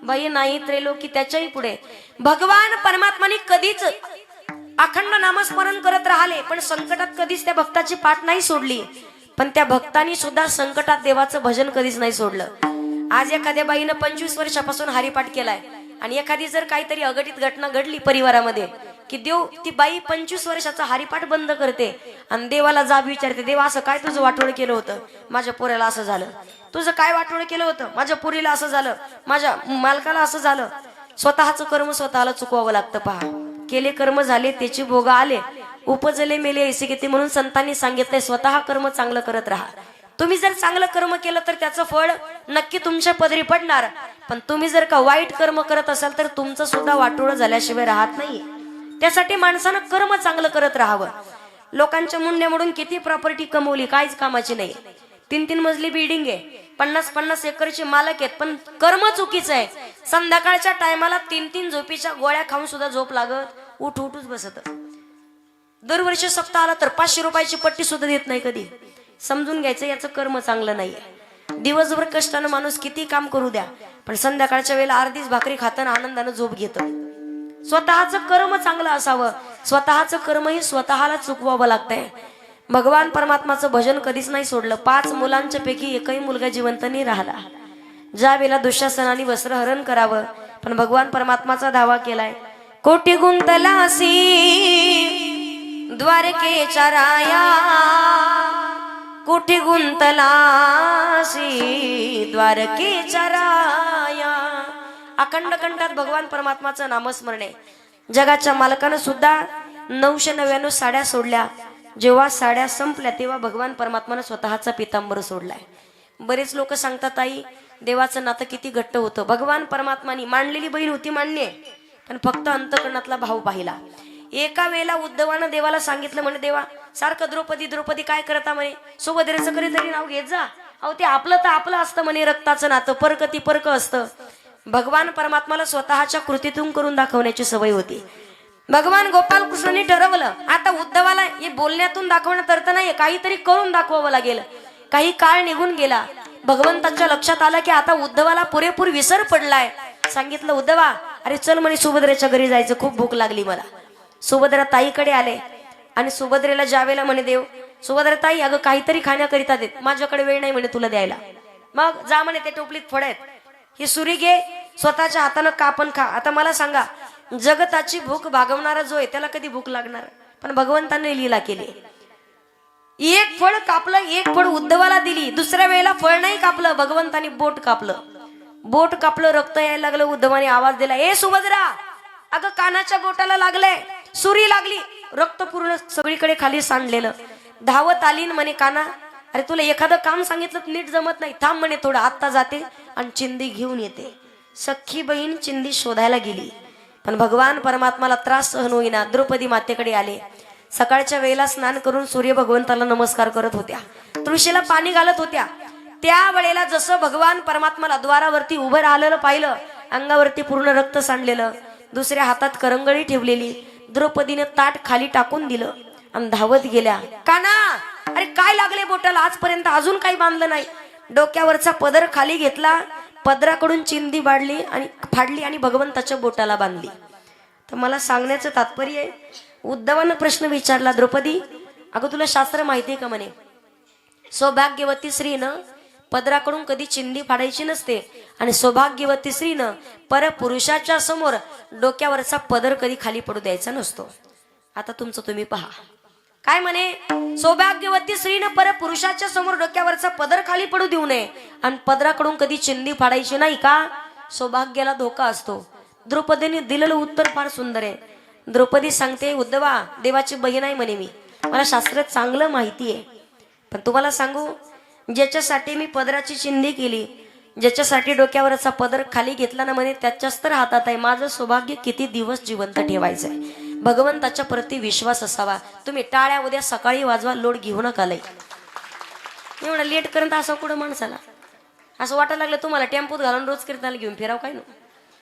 भय नाही त्रैलोकी. त्याच्याही पुढे भगवान परमात्माने कधीच अखंड नामस्मरण करत राहिले, पण संकटात कधीच त्या भक्ताची पाठ नाही सोडली. पण त्या भक्तांनी सुद्धा संकटात देवाचं भजन कधीच नाही सोडलं. आज एखाद्या बाईनं 25 वर्षापासून हरिपाठ केलाय आणि एखादी जर काहीतरी अघटित घटना घडली परिवारामध्ये की देव ती बाई 25 वर्षाचा हरिपाठ बंद करते आणि देवाला जाब विचारते, देवा असं काय तुझं वाटोळ केलं होतं, माझ्या पोऱ्याला असं झालं. तुझं काय वाटोळ केलं होतं, माझ्या पोरीला असं झालं, माझ्या मालकाला असं झालं. स्वतःचं कर्म स्वतःला चुकवावं लागतं. पहा, केले कर्म झाले त्याची भोग आले, उपजले मेले ऐसे किती. म्हणून संतांनी सांगितलंय स्वतः कर्म चांगलं करत राहा. तुम्ही जर चांगलं कर्म केलं तर त्याचं फळ नक्की तुमच्या पदरी पडणार. पण तुम्ही जर का वाईट कर्म करत असाल तर तुमचं सुद्धा वाटोळं झाल्याशिवाय राहत नाही. त्यासाठी माणसानं कर्म चांगलं करत राहावं. लोकांच्या मुंड्या मोडून किती प्रॉपर्टी कमवली, काहीच कामाची नाही. 3-3 मजली बिल्डिंग आहे, 50-50 एकरची मालक आहेत, पण कर्म चुकीचं आहे. संध्याकाळच्या टायमाला 3-3 झोपीच्या गोळ्या खाऊन सुद्धा झोप लागत, उठूच बसत. दरवर्षी सप्ताह आला तर 500 रुपयाची पट्टी सुद्धा देत नाही कधी. समजून घ्यायचं याचं कर्म चांगलं नाही. दिवसभर कष्टानं माणूस किती काम करू द्या, पण संध्याकाळच्या वेळेला अर्धीच भाकरी खाताना आनंदानं झोप घेतं. स्वतःचं कर्म चांगलं असावं. स्वतःचं कर्मही स्वतःला चुकवावं लागतंय. भगवान परमात्माचं भजन कधीच नाही सोडलं. 5 मुलांच्या पैकी एकही मुलगा जिवंत नाही राहिला. ज्या वेळेला दुःशासनाने वस्त्रहरण करावं, पण भगवान परमात्माचा धावा केलाय. कोटी गुंतलासी द्वारकेच्या राया, कोटी गुंतलासी द्वारकेच्या राया. अखंड कंठात भगवान परमात्माचं नामस्मरण आहे. जगाच्या मालकानं सुद्धा 999 साड्या सोडल्या. जेव्हा साड्या संपल्या तेव्हा भगवान परमात्मानं स्वतःचा पितांबर सोडलाय. बरेच लोक सांगतात आई देवाचं नातं किती घट्ट होतं. भगवान परमात्मानी मांडलेली बहीण होती मान्य, पण फक्त अंतकरणातला भाव पाहिला. एका वेळेला उद्धवानं देवाला सांगितलं, म्हणे देवा सारखं द्रौपदी द्रौपदी काय करता म्हणे, सुभद्रेचं कधीतरी नाव घेत जा. अहो ते आपलं तर आपलं असतं म्हणे, रक्ताचं नातं, परक ती परक असतं. भगवान परमात्माला स्वतःच्या कृतीतून करून दाखवण्याची सवय होती. भगवान गोपाल कृष्णाने ठरवलं आता उद्धवाला हे बोलण्यातून दाखवण्यात अर्थ नाही, काहीतरी करून दाखवावं लागेल. काही काळ निघून गेला. भगवंताच्या लक्षात आलं की आता उद्धवाला पुरेपूर विसर पडलाय. सांगितलं उद्धवा अरे चल म्हणे सुभद्रेच्या घरी जायचं, खूप भूक लागली मला. सुभद्रा ताईकडे आले आणि सुभद्रेला ज्यावेळेला म्हणे देव सुभद्रा ताई अगं काहीतरी खाण्याकरिता देत, माझ्याकडे वेळ नाही म्हणे तुला द्यायला. मग जा म्हणे ते टोपलीत फळ आहेत, ही सुरी घे, स्वतःच्या हातानं कापण खा. आता मला सांगा जगताची भूक भागवणारा जो आहे त्याला कधी भूक लागणार? पण भगवंताने लीला केली. एक फळ कापलं, एक फळ उद्धवाला दिली. दुसऱ्या वेळेला फळ नाही कापलं, भगवंतानी बोट कापलं. बोट कापलं, रक्त यायला लागलं. उद्धवाने आवाज दिला, ए सुभद्रा, अगं कानाच्या बोटाला लागलंय. सुरी लागली, रक्त पूर्ण सगळीकडे खाली सांडलेलं. धावत आली म्हणे, काना अरे तुला एखादं काम सांगितलं नीट जमत नाही, थांब म्हणे थोडं, आत्ता जाते आणि चिंदी घेऊन येते. सख्खी बहीण चिंदी शोधायला गेली, पण भगवान परमात्माला त्रास सहन होईना. द्रौपदी मातेकडे आले. सकाळच्या वेळेला स्नान करून सूर्य भगवंताला नमस्कार करत होत्या, तुळशीला पाणी घालत होत्या. त्या वेळेला जसं भगवान परमात्माला द्वारावरती उभं राहिलेलं पाहिलं, अंगावरती पूर्ण रक्त सांडलेलं, दुसऱ्या हातात करंगळी ठेवलेली. द्रौपदीने ताट खाली टाकून दिलं आणि धावत गेल्या. काना अरे काय लागले बोटाला, आजपर्यंत अजून काही बांधलं नाही. डोक्यावरचा पदर खाली घेतला, पदराकडून चिंदी फाडली आणि भगवंताच्या बोटाला बांधली. तर मला सांगण्याचं तात्पर्य आहे, उद्धवानं प्रश्न विचारला, द्रौपदी अगं तुला शास्त्र माहिती आहे का म्हणे, सौभाग्यवती स्त्रीनं पदराकडून कधी चिंदी फाडायची नसते आणि सौभाग्यवती स्त्रीनं परपुरुषाच्या समोर डोक्यावरचा पदर कधी खाली पडू द्यायचा नसतो. आता तुमचं तुम्ही पहा. काय म्हणे, सौभाग्यवती स्त्रीनं परपुरुषाच्या समोर डोक्यावरचा पदर खाली पडू देऊ नये आणि पदराकडून कधी चिंदी फाडायची नाही का, सौभाग्याला धोका असतो. द्रौपदीने दिलेलं उत्तर फार सुंदर आहे. द्रौपदी सांगते, उद्धवा देवाची बहीण आहे म्हणे मी, मला शास्त्र चांगलं माहिती आहे, पण तुम्हाला सांगू, ज्याच्यासाठी मी पदराची चिंदी केली, ज्याच्यासाठी डोक्यावरचा पदर खाली घेतला ना म्हणे, त्याच्याच तर हातात आहे माझं सौभाग्य किती दिवस जिवंत ठेवायचंय. भगवंताच्या प्रती विश्वास असावा. तुम्ही टाळ्या उद्या सकाळी वाजवा, लोड घेऊ नका लय. एवढं लेट करत असं कुठं माणसाला असं वाटायला लागलं तुम्हाला टेम्पोत घालून रोज कीर्तनाला घेऊन फिराव काय ना.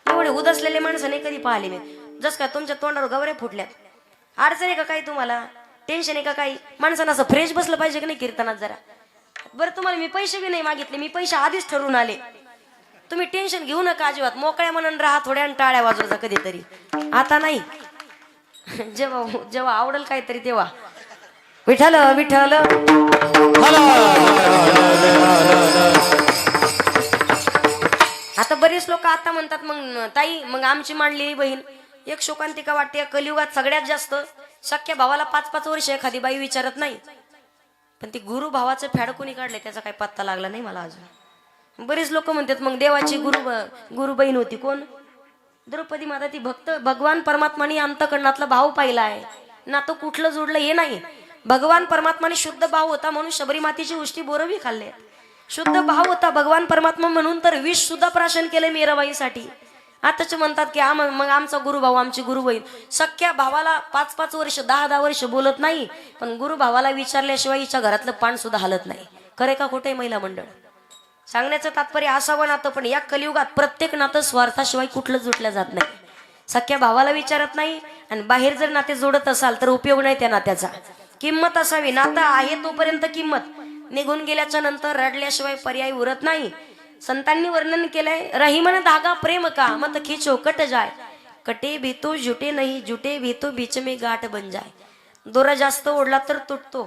एवढे उदासलेले माणसं नाही कधी पाहिले मी. जस काय तुमच्या तोंडावर गवऱ्या फुटल्यात, अडचण आहे का काही, तुम्हाला टेन्शन आहे का काही, माणसानं असं फ्रेश बसलं पाहिजे की नाही कीर्तनात जरा. बरं तुम्हाला मी पैसे बी नाही मागितले, मी पैसे आधीच ठरवून आले. तुम्ही टेन्शन घेऊ नका अजिबात, मोकळ्या मनानं राहा, थोड्या टाळ्या वाजवायचा कधीतरी, आता नाही. जेव्हा जेव्हा आवडेल काहीतरी तेव्हा. विठ्ठल विठ्ठल. आता बरेच लोक आता म्हणतात, मग ताई मग आमची मांडलेली बहीण एक शोकांतिका वाटते. कलियुगात सगळ्यात जास्त सख्या भावाला 5-5 वर्ष एखादी बाई विचारत नाही, पण ती गुरु भावाचं फॅड कोणी काढले त्याचा काही पत्ता लागला नाही मला अजून. बरेच लोक म्हणतात मग देवाची गुरु बहीण होती कोण, द्रौपदी माता. ती भक्त भगवान परमात्माने अंतकरणातला भाव पाहिला आहे ना, तो कुठलं जोडलं हे नाही. भगवान परमात्माने शुद्ध भाव होता म्हणून शबरी मातेची उष्टी बोरवी खाल्ले. शुद्ध भाव होता भगवान परमात्मा म्हणून तर विष सुद्धा प्राशन केले मीराबाईसाठी. आताच म्हणतात की मग आमचा गुरुभाऊ आमची गुरुबहीण. सख्या भावाला 5-5 वर्ष 10-10 वर्ष बोलत नाही, पण गुरु भावाला विचारल्याशिवाय हिच्या घरातलं पान सुद्धा हलत नाही. खरे का खोटे महिला मंडळ. सांगण्याचं तात्पर्य असावं नातं, पण या कलियुगात प्रत्येक नातं स्वार्थाशिवाय कुठलं जुटल्या जात नाही. सख्या भावाला विचारत नाही आणि बाहेर जर नाते जोडत असाल तर उपयोग नाही त्या नात्याचा. किंमत असावी, नातं आहे तोपर्यंत किंमत, निघून गेल्याच्या नंतर रडल्याशिवाय पर्याय उरत नाही. संतांनी वर्णन केलंय, रहीमन धागा प्रेम का मत खिचो कट जाय, कटे भी तो जुटे नहीं जुटे भी तो बीच में गाठ बन जाय. दोरा जास्त ओढला तर तुटतो,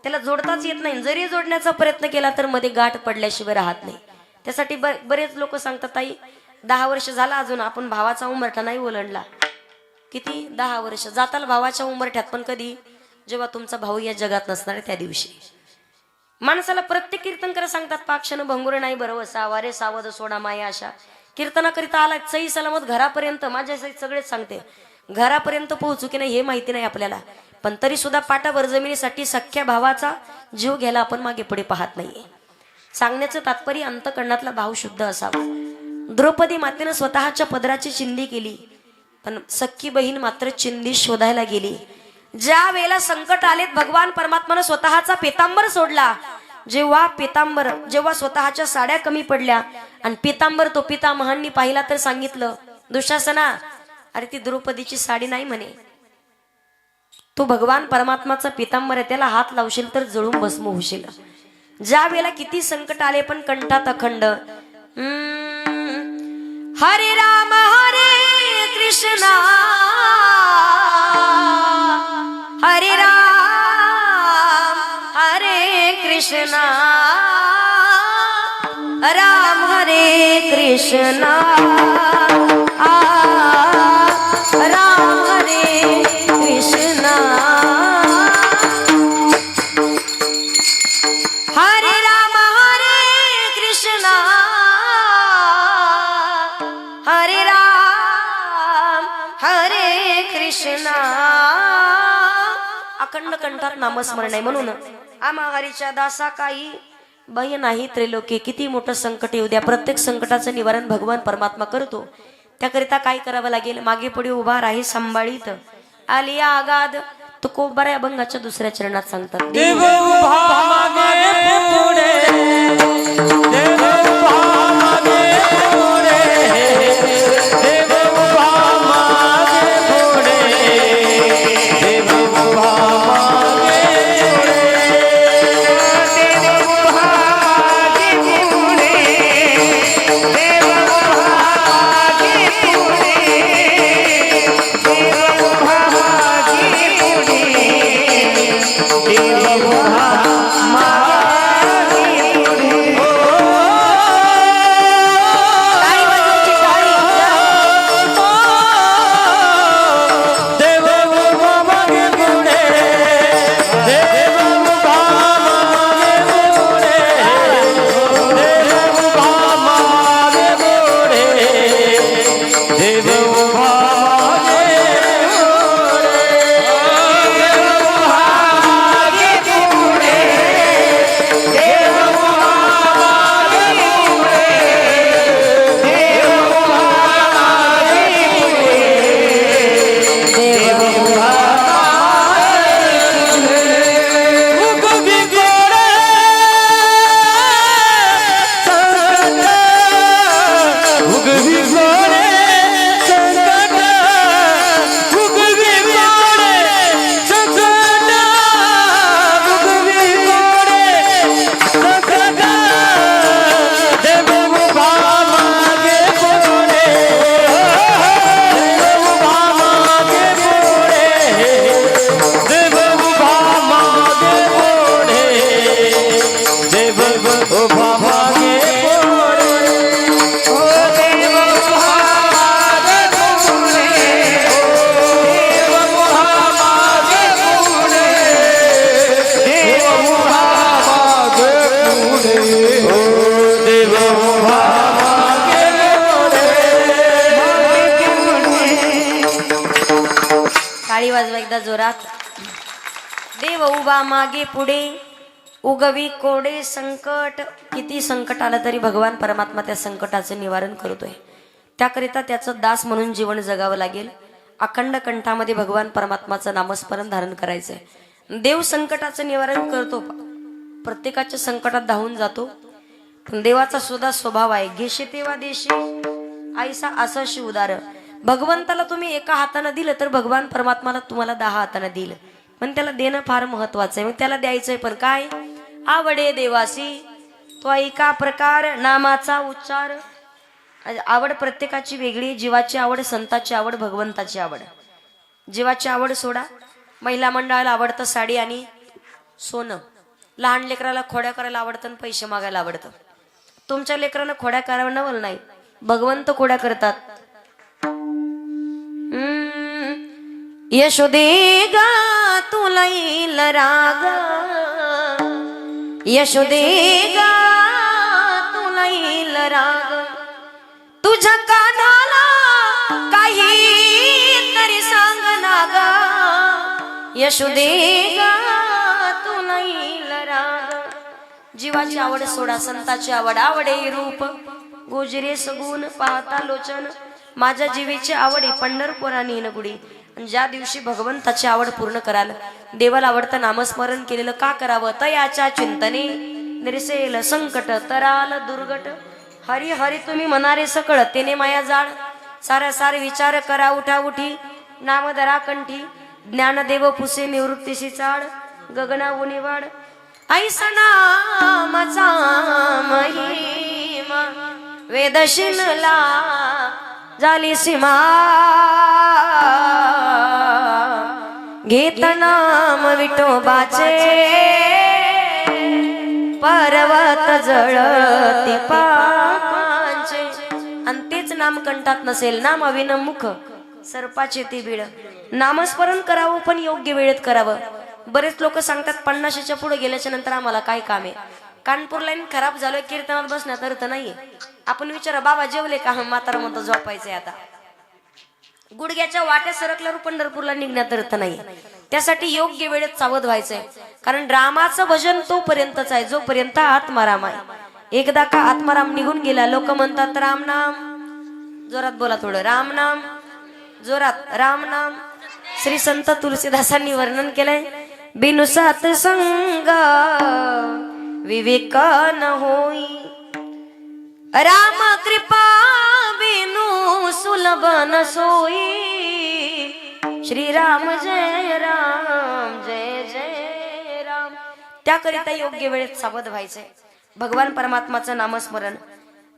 त्याला जोडताच येत नाही. जरी जोडण्याचा प्रयत्न केला तर मध्ये गाठ पडल्याशिवाय राहत नाही. त्यासाठी बरेच लोक सांगतात, ताई 10 वर्ष झाला अजून आपण भावाचा उंबरठा नाही ओलांडला. किती 10 वर्ष जाताल भावाच्या उंबरठ्यात, पण कधी, जेव्हा तुमचा भाऊ या जगात नसणार त्या दिवशी. माणसाला प्रत्येक कीर्तनकर सांगतात, पाक्षण भंगुर नाही बरोबर सावारे सावध सोडा माया अशा. कीर्तनाकरिता आला सही सलामत घरापर्यंत, माझ्या सगळेच सांगते घरापर्यंत पोहोचू की नाही हे माहिती नाही आपल्याला, पण तरी सुद्धा पाटावर जमिनीसाठी सख्या भावाचा जीव घ्यायला आपण मागे पुढे पाहत नाहीये. सांगण्याचं तात्पर्य अंतकरणातला भाव शुद्ध असावा. द्रौपदी मातेनं स्वतःच्या पदराची चिंदी केली, पण सख्खी बहीण मात्र चिंदी शोधायला गेली. ज्या वेळेला संकट आलेत भगवान परमात्मानं स्वतःचा पितांबर सोडला. जेव्हा स्वतःच्या साड्या कमी पडल्या आणि पितांबर तो पितामहांनी पाहिला तर सांगितलं, दुःशासना अरे ती द्रौपदीची साडी नाही म्हणे, तू भगवान परमात्माचा पितांबर आहे, त्याला हात लावशील तर जळून भस्म होशील. ज्या वेळेला किती संकट आले पण कंठात अखंड हरे राम हरे कृष्णा हरे राम हरे कृष्णा राम हरे कृष्णा राम हरे कृष्णा हरे राम कृष्ण हरे राम हरे कृष्ण. अखंड कंठात नामस्मरण आहे. म्हणून आम्हा हरीच्या दासा काही भय नाही त्रैलोक्य. किती मोठं संकट येऊ द्या, प्रत्येक संकटाचं निवारण भगवान परमात्मा करतो. त्याकरिता काय करावं लागेल? मागे पुढे उभा राही सांभाळीत आलिया आगाध. तुकोबारा अभंगाच्या दुसऱ्या चरणात सांगतात. देव उभा मागे पुढे, देव उभा मागे पुढे, देव उभा मागे पुढे, देव उभा मागे पुढे, देव उभा मागे पुढे, देव उभा मागे पुढे, देव उभा मागे पुढे, देव उभा टाळी वाजवा एकदा जोरात. देव उभा मागे पुढे उगवी कोडे संकट. किती संकट आलं तरी भगवान परमात्मा त्या संकटाचं निवारण करतोय. त्याकरिता त्याचं दास म्हणून जीवन जगावं लागेल. अखंड कंठामध्ये भगवान परमात्माचं नामस्मरण धारण करायचंय. देव संकटाचं निवारण करतो, प्रत्येकाच्या संकटात धावून जातो. पण देवाचा सुद्धा स्वभाव आहे, घेशे तेव्हा देशी आईसा असं उदार. भगवंताला तुम्ही एका हाताने दिलं तर भगवान परमात्माला तुम्हाला 10 हाताने दिलं. पण त्याला देणं फार महत्वाचं आहे. मग त्याला द्यायचंय पण काय? आवडे देवासी तो ऐका प्रकार नामाचा उच्चार. आवड प्रत्येकाची वेगळी. जीवाची आवड, संताची आवड, भगवंताची आवड. जीवाची आवड सोडा. महिला मंडळाला आवडतं साडी आणि सोनं. लहान लेकराला खोड्या करायला आवडतं आणि पैसे मागायला आवडतं. तुमच्या लेकरांना खोड्या करावं नवल नाही, भगवंत खोड्या करतात. यशोदे गा तुला येईल राग, यशोदे गा तुला येईल राग. तुझ्या कानाला काही तरी सांग ना ग, यशोदे गा तुला येईल राग. जीवाची आवड सोडा, संताची आवड. आवडे रूप गोजरे सगुण पाहता लोचन. माझ्या जीवेची आवडी पंढरपुरा नीनगुडी. ज्या दिवशी भगवंताची आवड पूर्ण कराल, देवाला आवडतं नामस्मरण केलेलं का करावं? तयाच्या चिंतने निरसेल संकट तराल दुर्गट. हरी हरी तुम्ही मनारे सकळ तेने माया जाळ. सारा सार विचार करा उठा उठी, नाम धरा कंठी. ज्ञानदेव पुसे निवृत्तीशी चाळ, गगना उनिवाड. ऐसा नामाचा महिमा वेदशिनला झाली सीमा. घेत नाम विठोबाचे पर्वत जळती पापांचे. आणि तेच नाम कंठात नसेल, नाम अविनमुख सर्पाचे ते बीड. नामस्मरण करावं पण योग्य वेळेत करावं. बरेच लोक सांगतात 50च्या पुढे गेल्याच्या नंतर आम्हाला काय काम आहे. कानपूर लाईन खराब झालोय, कीर्तनात बसण्यात अर्थ नाहीये. आपण विचारा बाबा जेवले का? म्हातारा म्हणतो झोपायचंय आता. गुडघ्याच्या वाट्या सरकल्यावर पंढरपूरला निघण्यात अर्थ नाही. त्यासाठी योग्य वेळेत सावध व्हायचंय. कारण रामाचं भजन तोपर्यंतच आहे जोपर्यंत आत्माराम आहे. एकदा का आत्माराम निघून गेला, लोक म्हणतात राम नाम, जोरात बोला थोडं, राम नाम जोरात, राम नाम. श्री संत तुलसीदासांनी वर्णन केलंय, बिनु सात संग विवेक न होई, राम कृपा बिनु सुलभ न सोई, श्री राम जय राम जय जय राम. त्याकरिता योग्य वेळेत सावध व्हायचंय. भगवान परमात्माचं नामस्मरण,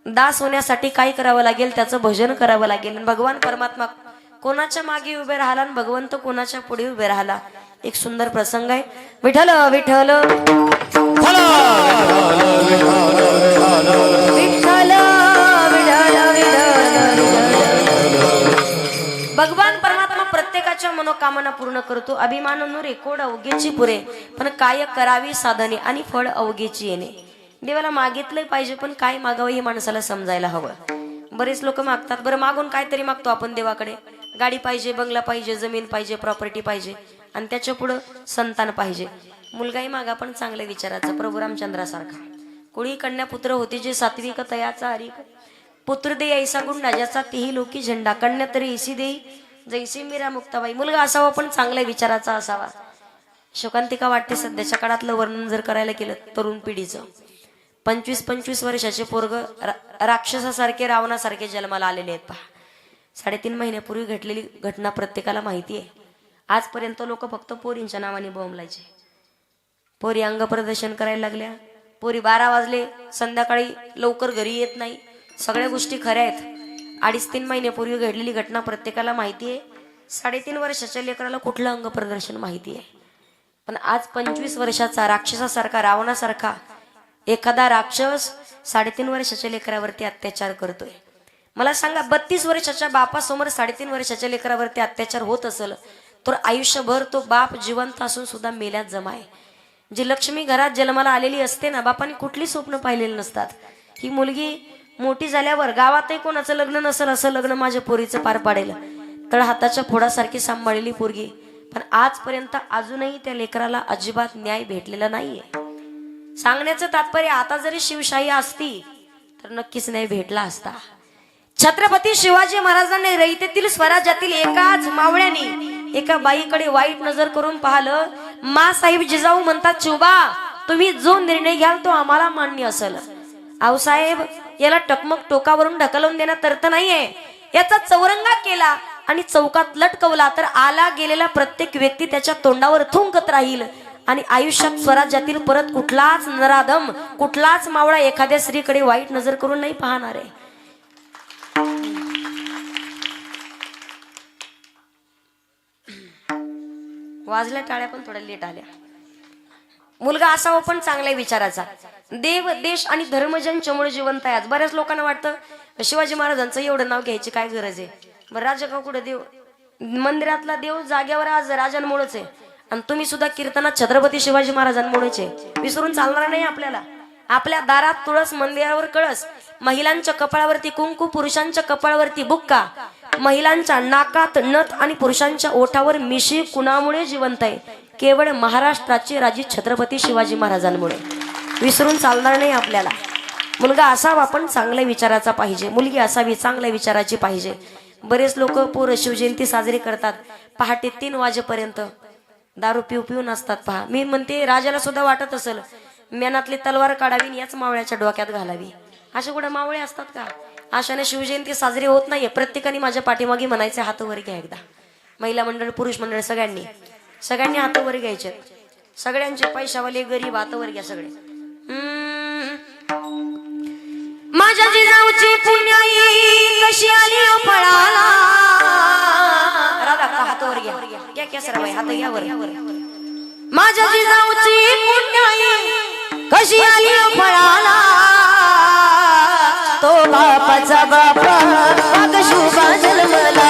दास होण्यासाठी काय करावं लागेल? त्याचं भजन करावं लागेल. भगवान परमात्मा कोणाच्या मागे उभे राहिला आणि भगवंत कोणाच्या पुढे उभे राहिला. एक सुंदर प्रसंग आहे. विठ्ठल विठ्ठल विठ्ठल विठ्ठल भगवान परमात्मा प्रत्येकाच्या मनोकामना पूर्ण करतो. अभिमान नुरे कोड अवघेची पुरे, पण काय करावी साधने आणि फळ अवघेची येणे. देवाला मागितलंय पाहिजे, पण काय मागावं हे माणसाला समजायला हवं. बरेच लोक मागतात, बरं मागून काहीतरी मागतो आपण देवाकडे. गाडी पाहिजे, बंगला पाहिजे, जमीन पाहिजे, प्रॉपर्टी पाहिजे, आणि त्याच्या पुढं संतान पाहिजे. मुलगाही मागा पण चांगल्या विचाराचा, प्रभू रामचंद्रासारखा. कोणी कन्या पुत्र होती जे सात्विक तयाचा हरिक, पुत्र दे ऐसा गुण राजाचा तेही लोकी झेंडा, कन्या तरी ऐसी देई जैसी मीरा मुक्ताबाई. मुलगा असावा पण चांगल्या विचाराचा असावा. शोकांतिका वाटते सध्याच्या काळातलं वर्णन जर करायला केलं तरुण पिढीचं. 25-25 वर्षाचे पोरग राक्षसासारखे रावणासारखे जन्माला आलेले आहेत. पहा, 3.5 महिन्यापूर्वी घडलेली घटना प्रत्येकाला माहिती आहे. आजपर्यंत लोक फक्त पोरींच्या नावाने बोंबलायचे. पोरी अंग प्रदर्शन करायला लागल्या. पोरी 12 वाजले संध्याकाळी लवकर घरी येत नाही. सगळ्या गोष्टी खऱ्या आहेत. 2.5-3 महिन्यापूर्वी घडलेली घटना प्रत्येकाला माहिती आहे. 3.5 वर्षाच्या लेकराला कुठलं अंग प्रदर्शन माहिती आहे. पण आज 25 वर्षाचा राक्षसासारखा रावणासारखा एखादा राक्षस 3.5 वर्षाच्या लेकरावरती अत्याचार करतोय. मला सांगा, 32 वर्षाच्या बापासमोर 3.5 वर्षाच्या लेकरावरती अत्याचार होत असेल तर आयुष्यभर तो बाप जिवंत असून सुद्धा मेल्यात जमा आहे. जी लक्ष्मी घरात जन्माला आलेली असते ना, बापाने कुठली स्वप्न पाहिलेली नसतात. ही मुलगी मोठी झाल्यावर गावातही कोणाचं लग्न नसेल असं लग्न माझ्या पोरीचं पार पाडेल, तळ हाताच्या फोडासारखी सांभाळलेली पोरगी. पण आजपर्यंत अजूनही त्या लेकराला अजिबात न्याय भेटलेला नाहीये. सांगण्याचं तात्पर्य, आता जरी शिवशाही असती तर नक्कीच न्याय भेटला असता. छत्रपती शिवाजी महाराजांनी रयतेतील स्वराज्यातील एकाच मावळ्याने एका बाईकडे वाईट नजर करून पाहिलं. मा साहेब जिजाऊ म्हणतात, शिवबा तुम्ही जो निर्णय घ्याल तो आम्हाला मान्य असेल. आऊसाहेब याला टकमक टोकावरून ढकलून देण्यात अर्थ नाहीये. याचा चौरंगा केला आणि चौकात लटकवला तर आला गेलेला प्रत्येक व्यक्ती त्याच्या तोंडावर थुंकत राहील आणि आयुष्यात स्वराज्यातील परत कुठलाच नराधम, कुठलाच मावळा एखाद्या स्त्रीकडे वाईट नजर करून नाही पाहणार आहे. वाजल्या टाळ्या पण थोड्या लेट आल्या. मुलगा असावा पण चांगल्या विचाराचा. देव देश आणि धर्मजनच्यामुळे जिवंत आहे. आज बऱ्याच लोकांना वाटतं शिवाजी महाराजांचं एवढं नाव घ्यायची काय गरज आहे. बरं, राजा का कुठे देव? मंदिरातला देव जाग्यावर आज राजांमुळेच आहे. आणि तुम्ही सुद्धा कीर्तनात छत्रपती शिवाजी महाराजांमुळेच आहे. विसरून चालणार नाही आपल्याला. आपल्या दारात तुळस, मंदिरावर कळस, महिलांच्या कपाळावरती कुंकू, पुरुषांच्या कपाळावरती बुक्का, महिलांच्या नाकात नथ आणि पुरुषांच्या ओठावर मिशी कुणामुळे जिवंत आहे? केवळ महाराष्ट्राचे राजे छत्रपती शिवाजी महाराजांमुळे. विसरून चालणार नाही आपल्याला. मुलगा असावा पण चांगल्या विचाराचा पाहिजे, मुलगी असावी चांगल्या विचाराची पाहिजे. बरेच लोक पोर शिवजयंती साजरी करतात, पहाटे 3 वाजेपर्यंत दारू पिऊन असतात. पहा, मी म्हणते राजाला सुद्धा वाटत असेल मेनातली तलवार काढावी याच मावळ्याच्या डोक्यात घालावी. असे कुठे मावळे असतात का? अशाने शिवजयंती साजरी होत नाहीये. प्रत्येकाने माझ्या पाठीमागे म्हणायचे, हात वर घ्या एकदा. महिला मंडळ, पुरुष मंडळ, सगळ्यांनी हात वर घ्यायचे. सगळ्यांचे पैशावाले गरीब हात वर घ्या सगळे. माझ्या जिजाऊची पुण्याई कशी आली ओ फळाला. राधा हात वर घ्या. घ्या केसराबाई हात घ्या वर. माझ्या जिजाऊची पुण्याई कशी आली ओ फळाला. तो बापाचा बापा राजा शिवबा जन्मला.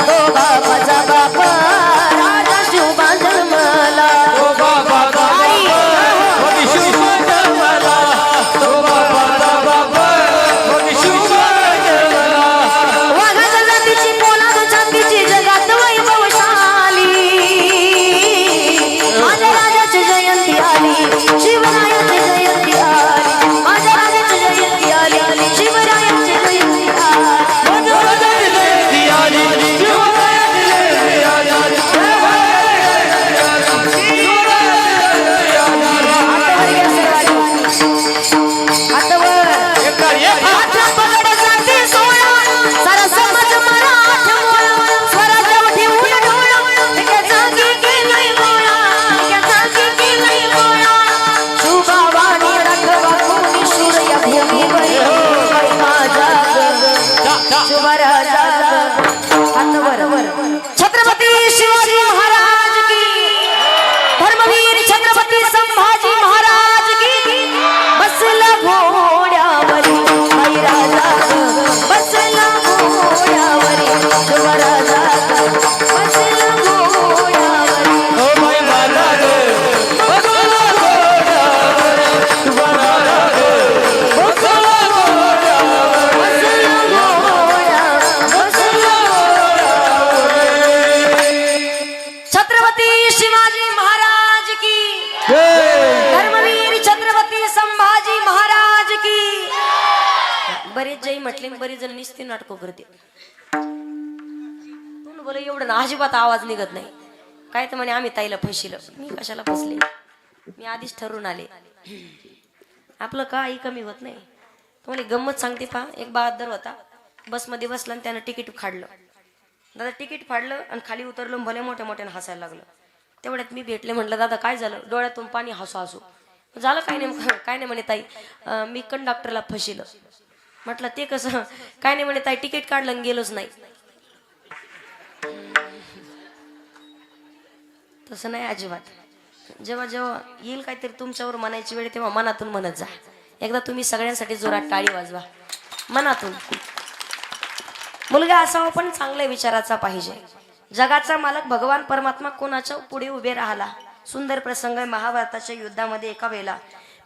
तो बापाचा बापा राजा शिवबा जन्मला. तो बरीच जण निस्ती नाटकं करते. तू बोल एवढं ना अजिबात आवाज निघत नाही. काय तर म्हणे आम्ही ताईला फसिलं. मी कशाला फसले, मी आधीच ठरवून आले. आपलं काही कमी होत नाही. तुम्हाला गंमत सांगते पहा. एक बहादर होता, बसमध्ये बसला आणि त्यानं तिकीट फाडलं. दादा तिकीट फाडलं आणि खाली उतरलो, भले मोठ्या मोठ्यानं हसायला लागलं. तेवढ्यात मी भेटले, म्हटलं दादा काय झालं? डोळ्यातून पाणी हसू हसू. झालं काय नाही, काय नाही म्हणे ताई, मी कंडक्टरला फसिलं. म्हटलं ते कसं? काय नाही म्हणे ताई, तिकीट काढलं आणि गेलोच नाही. तसं नाही अजिबात. जेव्हा जेव्हा येईल काहीतरी तुमच्यावर म्हणायची वेळ, तेव्हा मनातून म्हणत जा. एकदा तुम्ही सगळ्यांसाठी जोरात टाळी वाजवा मनातून. मुलगा असावा पण चांगल्या विचाराचा पाहिजे. जगाचा मालक भगवान परमात्मा कोणाच्या पुढे उभे राहिला. सुंदर प्रसंग आहे. महाभारताच्या युद्धामध्ये एका वेळेला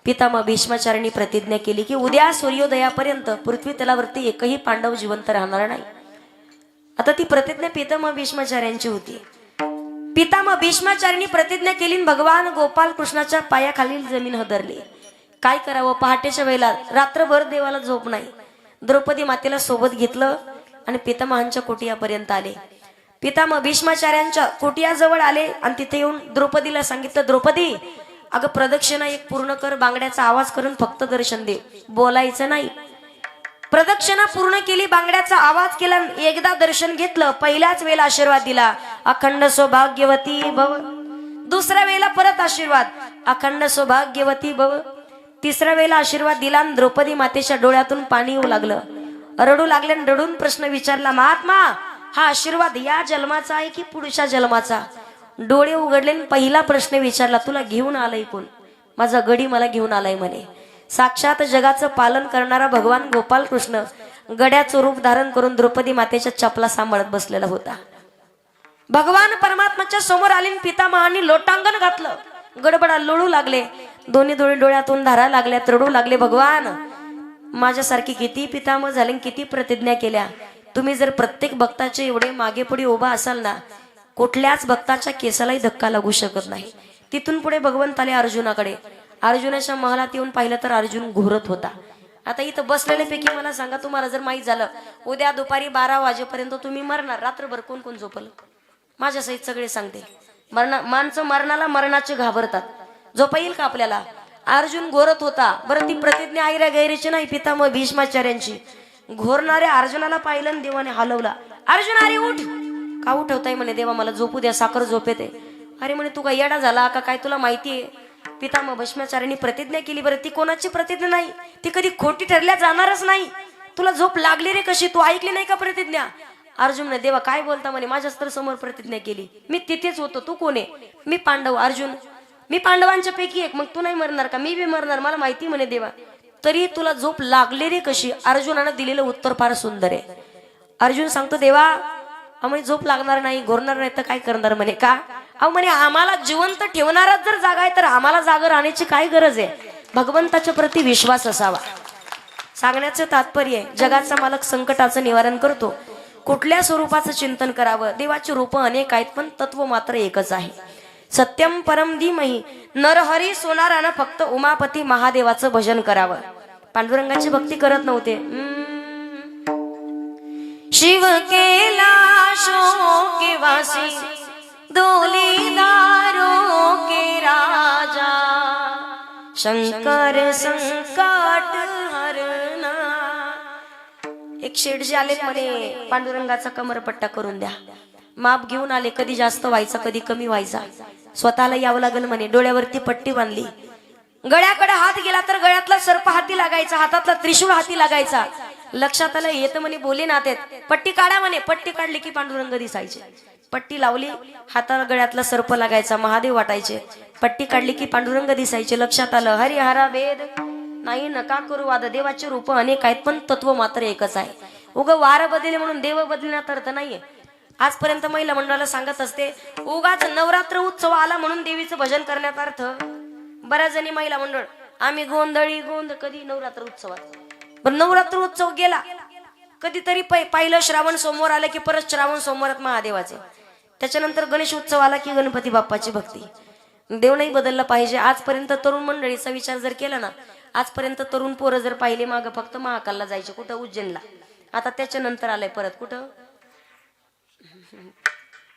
पितामह भीष्माचार्यांनी प्रतिज्ञा केली की उद्या सूर्योदयापर्यंत पृथ्वी तलावरती एकही पांडव जिवंत राहणार नाही. आता ती प्रतिज्ञा पितामह भीष्माचार्यांची होती. पितामह भीष्माचार्यांनी प्रतिज्ञा केली, भगवान गोपाल कृष्णाच्या पायाखालील जमीन हदरली. काय करावं? पहाटेच्या वेळेला रात्रभर देवाला झोप नाही. द्रौपदी मातेला सोबत घेतलं आणि पितामहांच्या कुटियापर्यंत आले. पितामह भीष्माचार्यांच्या कुटियाजवळ आले आणि तिथे येऊन द्रौपदीला सांगितलं, द्रौपदी अगं प्रदक्षिणा एक पूर्ण कर, बांगड्याचा आवाज करून फक्त दर्शन दे, बोलायचं नाही. प्रदक्षिणा पूर्ण केली, बांगड्याचा आवाज केला, एकदा दर्शन घेतलं, पहिल्याच वेळेला आशीर्वाद दिला, अखंड सौभाग्यवती भव. दुसऱ्या वेळेला परत आशीर्वाद, अखंड सौभाग्यवती भव. तिसऱ्या वेळेला आशीर्वाद दिला आणि द्रौपदी मातेच्या डोळ्यातून पाणी येऊ लागलं. रडू लागले. रडून प्रश्न विचारला, महात्मा हा आशीर्वाद या जन्माचा आहे की पुढच्या जन्माचा? डोळे उघडले पहिला प्रश्न विचारला, तुला घेऊन आलाय कोण? माझा गडी मला घेऊन आलाय म्हणे. साक्षात जगाचं पालन करणारा भगवान गोपाल कृष्ण गड्याचं रूप धारण करून द्रौपदी मातेच्या चपला सांभाळत बसलेला होता. भगवान परमात्माच्या समोर आले, पितामहांनी लोटांगण घातलं. गडबडा लोळू लागले, दोन्ही डोळ्यातून धारा लागल्या, रडू लागले. भगवान माझ्यासारखी किती पितामह झाले, किती प्रतिज्ञा केल्या, तुम्ही जर प्रत्येक भक्ताचे एवढे मागे पुढे उभा असाल ना, कुठल्याच भक्ताच्या केसालाही धक्का लागू शकत नाही. तिथून पुढे भगवंत आले अर्जुनाकडे. अर्जुनाच्या महलात येऊन पाहिलं तर अर्जुन घोरत होता. आता इथं बसलेल्यापैकी मला सांगा, तुम्हाला जर माहीत झालं उद्या दुपारी 12 वाजेपर्यंत तुम्ही मरणार, रात्रभर कोण कोण झोपल? माझ्या सहित सगळे सांगते. माणसं मरणाला मरणाचे घाबरतात, झोप येईल का आपल्याला? अर्जुन घोरत होता. बरं ती प्रतिज्ञा आईऱ्या गैरीची नाही, पितामह भीष्माचार्यांची. घोरणाऱ्या अर्जुनाला पाहिलं आणि देवाने हलवला. अर्जुन अरे उठ. का उठवताय? म्हणे देवा मला झोपू द्या, साखर झोप येते. अरे म्हणे तू काय येडा झाला का काय? तुला माहितीये पितामह भीष्माचार्यांनी प्रतिज्ञा केली. बरं ती कोणाची प्रतिज्ञा नाही, ती कधी खोटी ठरल्या जाणारच नाही. तुला झोप लागली रे कशी? तू ऐकली नाही का प्रतिज्ञा? अर्जुन म्हणे देवा काय बोलता? म्हणे माझ्याच तर समोर प्रतिज्ञा केली, मी तिथेच होतो. तू कोण आहे? मी पांडव. अर्जुन मी पांडवांच्या पैकी एक, मग तू नाही मरणार का? मी बी मरणार, मला माहिती म्हणे देवा. तरी तुला झोप लागली रे कशी? अर्जुनानं दिलेलं उत्तर फार सुंदर आहे. अर्जुन सांगतो देवा म्हणे झोप लागणार नाही, घोरणार नाही तर काय करणार? म्हणे का? अहो म्हणे आम्हाला जिवंत ठेवणाराच जर जागा आहे तर आम्हाला जागा राहण्याची काय गरज आहे? भगवंताच्या प्रती विश्वास असावा. सांगण्याचं तात्पर्य आहे, जगाचा मालक संकटाचं निवारण करतो. कुठल्या स्वरूपाचं चिंतन करावं? देवाची रूप अनेक आहेत पण तत्व मात्र एकच आहे. सत्यम परम धीमहि, नरहरी सोनारानं फक्त उमापती महादेवाचं भजन करावं. पांडुरंगाची भक्ती करत नव्हते. शिव केला शोक वासी, डोलीदारो के राजा, शंकर संकट हरना. एक शेठजी आले म्हणे पांडुरंगाचा कमरपट्टा करून द्या. माप घेऊन आले, कधी जास्त व्हायचा कधी कमी व्हायचा, स्वतःला यावं लागल म्हणे. डोळ्यावरती पट्टी बांधली, गळ्याकडे हात गेला तर गळ्यातला सर्प हाती लागायचा, हातातला त्रिशूळ हाती लागायचा. लक्षात आलं येतं म्हणे बोले नातेत, पट्टी काढा म्हणे. पट्टी काढली की पांडुरंग दिसायचे. पट्टी लावली, हाताला गळ्यातला सर्प लागायचा, महादेव वाटायचे. पट्टी काढली की पांडुरंग दिसायचे. लक्षात आलं हरिहरा वेद नाही, नका करू वाद. देवाचे रूप अनेक आहेत पण तत्व मात्र एकच आहे. उग वार बदले म्हणून देव बदलण्यात अर्थ नाहीये. आजपर्यंत महिला मंडळाला सांगत असते, उगाच नवरात्र उत्सव आला म्हणून देवीचं भजन करण्यात अर्थ. बऱ्याच जणी महिला मंडळ आम्ही गोंधळी कधी नवरात्र उत्सवात. पण नवरात्र उत्सव गेला, कधीतरी पहिलं श्रावण सोमवार आलं की परत श्रावण सोमवारात महादेवाचे, त्याच्यानंतर गणेश उत्सव आला की गणपती बाप्पाची भक्ती. देव नाही बदलला पाहिजे. आजपर्यंत तरुण मंडळीचा विचार जर केला ना, आजपर्यंत तरुण पोरं जर पाहिले मागं फक्त महाकालला जायचे, कुठं उज्जैनला. आता त्याच्यानंतर आलंय परत कुठं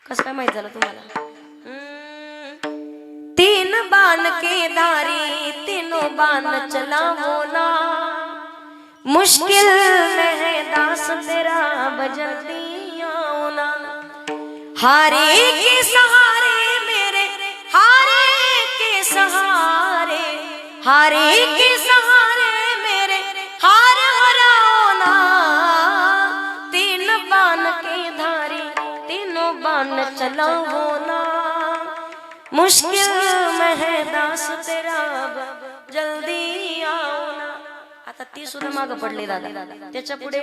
कसं काय माहित झालं तुम्हाला तीन बाण के धारी तीनों बाण चलावो ना मुश्किल में है दास तेरा बजल्दी आओ ना हारे के सहारे मेरे हारे के सहारे हारे के सहारे मेरे हार हराओ ना तीन बाण के धारी तीनों बाण चलाओ ना मुश्किल में है दास तेरा जल्दी आओ ना आता ती सुद्धा माग पडली दादा त्याच्या पुढे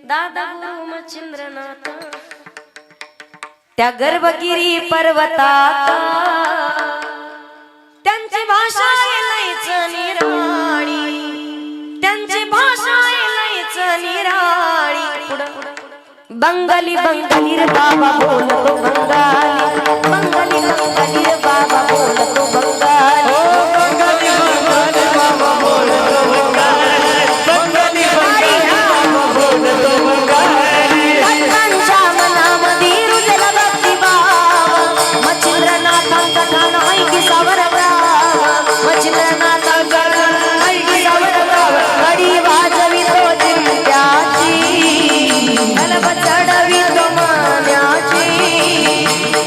दादा गुरु मच्छिंद्रनाथ त्या गर्भगिरी पर्वतात त्यांची भाषा लयच निराळी त्यांची भाषा लयच निराळी बंगाली बंगाली रे बाबा बोलतो बंगाली बंगाली बंगाली रे बाबा बोलतो बंगाली बंगाली बंगाली बाबा बोलतो बंगाली बंगाली बाबा बोलतो बंगाली भक्तांच्या मनामध्ये रुजला भक्ती भाव मच्छिंद्रनाथांचा गाणं ऐकी सावरगाव मच्छिंद्रनाथांचा गाणं ऐकी सावरगाव कडी वाजवितो चिमट्याची हलव चढवितो मान्याची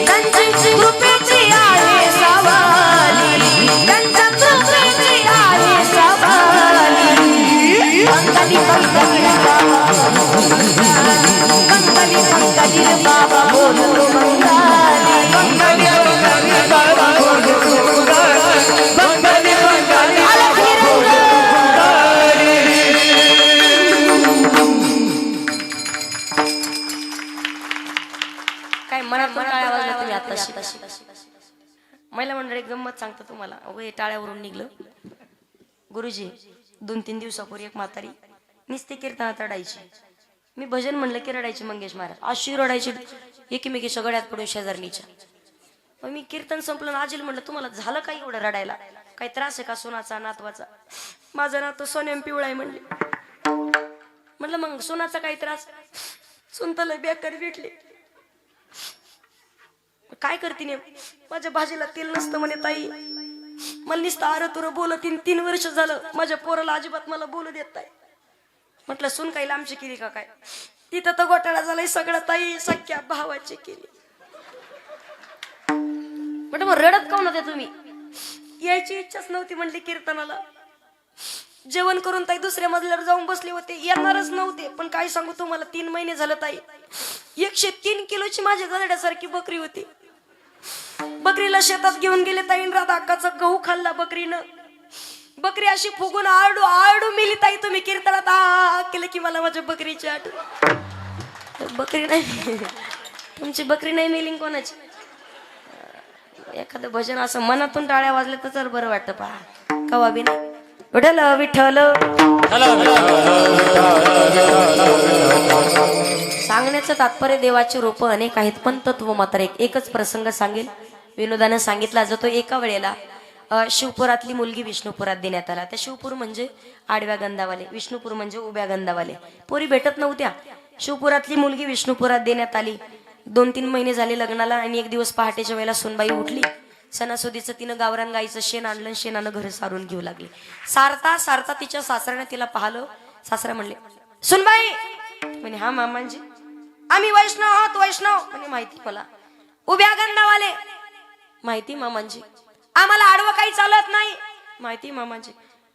त्यांची कृपेची आहे सावाली त्यांच्या कृपेची आहे सावाली बंगाली बंगाली बंगाली बंगाली बाबा बोलतो बंगाली बंगाली बंगाली बाबा बोलतो बंगाली बंगाली बंगाली बाबा बोलतो बंगाली काय मनात पण टाळ्या वाजल्या तुम्ही आता महिला मंडळी गंमत सांगतो तुम्हाला अगं हे टाळ्यावरून निघलं गुरुजी 2-3 दिवसापूर्वी एक म्हातारी निस्ते कीर्तनात रडायची मी भजन म्हणलं की रडायची मंगेश महाराज अशी रडायची एकमेकीच्या गळ्यात पडून शेजारणीच्या मग मी कीर्तन संपलं आजील म्हणलं तुम्हाला झालं काही एवढं रडायला काही त्रास आहे का सोनाचा नातवाचा माझा नातू सोन्याम पिवळा आहे म्हणले म्हटलं मग सोनाचा काही त्रास सुनताला बेकार भेटले काय करते ने माझ्या भाजीला तेल नसतं म्हणे ताई मला नुसतं आरतुर बोलत 3 वर्ष झालं माझ्या पोराला अजिबात मला बोलू देत नाही म्हटलं सुन काही लांबची केली का काय तिथं तर घोटाळा झालाय सगळं ताई सख्या भावाची केली म्हटलं मग रडत काऊन होते तुम्ही यायची इच्छाच नव्हती म्हणली कीर्तनाला जेवण करून ताई दुसऱ्या मजल्यावर जाऊन बसले होते येणारच नव्हते पण काय सांगू तुम्हाला 3 महिने झालं ताई 103 किलोची माझ्या गदड्यासारखी बकरी होती बकरीला शेतात घेऊन गेले ताईन राधा अक्काचा गहू खाल्ला बकरीनं बकरी अशी फुगून आरडू आरडू मिली ताई तुम्ही कीर्तनात आ केलं की मला माझ्या बकरीची आठवण बकरी नाही तुमची बकरी नाही मिली कोणाची एखादं भजन असं मनातून टाळ्या वाजल्या तर जर बरं वाटतं पहा कवा बी नाही विठ्ठल विठ्ठल सांगण्याचं तात्पर्य देवाची रूप अनेक आहेत पण तत्व मात्र एकच प्रसंग सांगेल विनोदानं सांगितला जातो एका वेळेला शिवपुरातली मुलगी विष्णुपुरात देण्यात आला त्या शिवपूर म्हणजे आडव्या गंधावाले विष्णुपूर म्हणजे उभ्या गंधावाले पोरी भेटत नव्हत्या शिवपुरातली मुलगी विष्णुपुरात देण्यात आली 2-3 महिने झाले लग्नाला आणि एक दिवस पहाटेच्या वेळेला सुनबाई उठली सणासुदीचं तिनं गावरान गाईचं शेण आणलं शेणानं घर सारून घेऊ लागली सारता सारता तिच्या सासऱ्याने तिला पाहिलं सासरा म्हणले सुनबाई म्हणे हा मामांजी आम्ही वैष्णव आहोत वैष्णव म्हणे माहिती मला उभ्या गंधावाले माहिती मामांजी आम्हाला आडवं काही चालत नाही माहिती मामांजी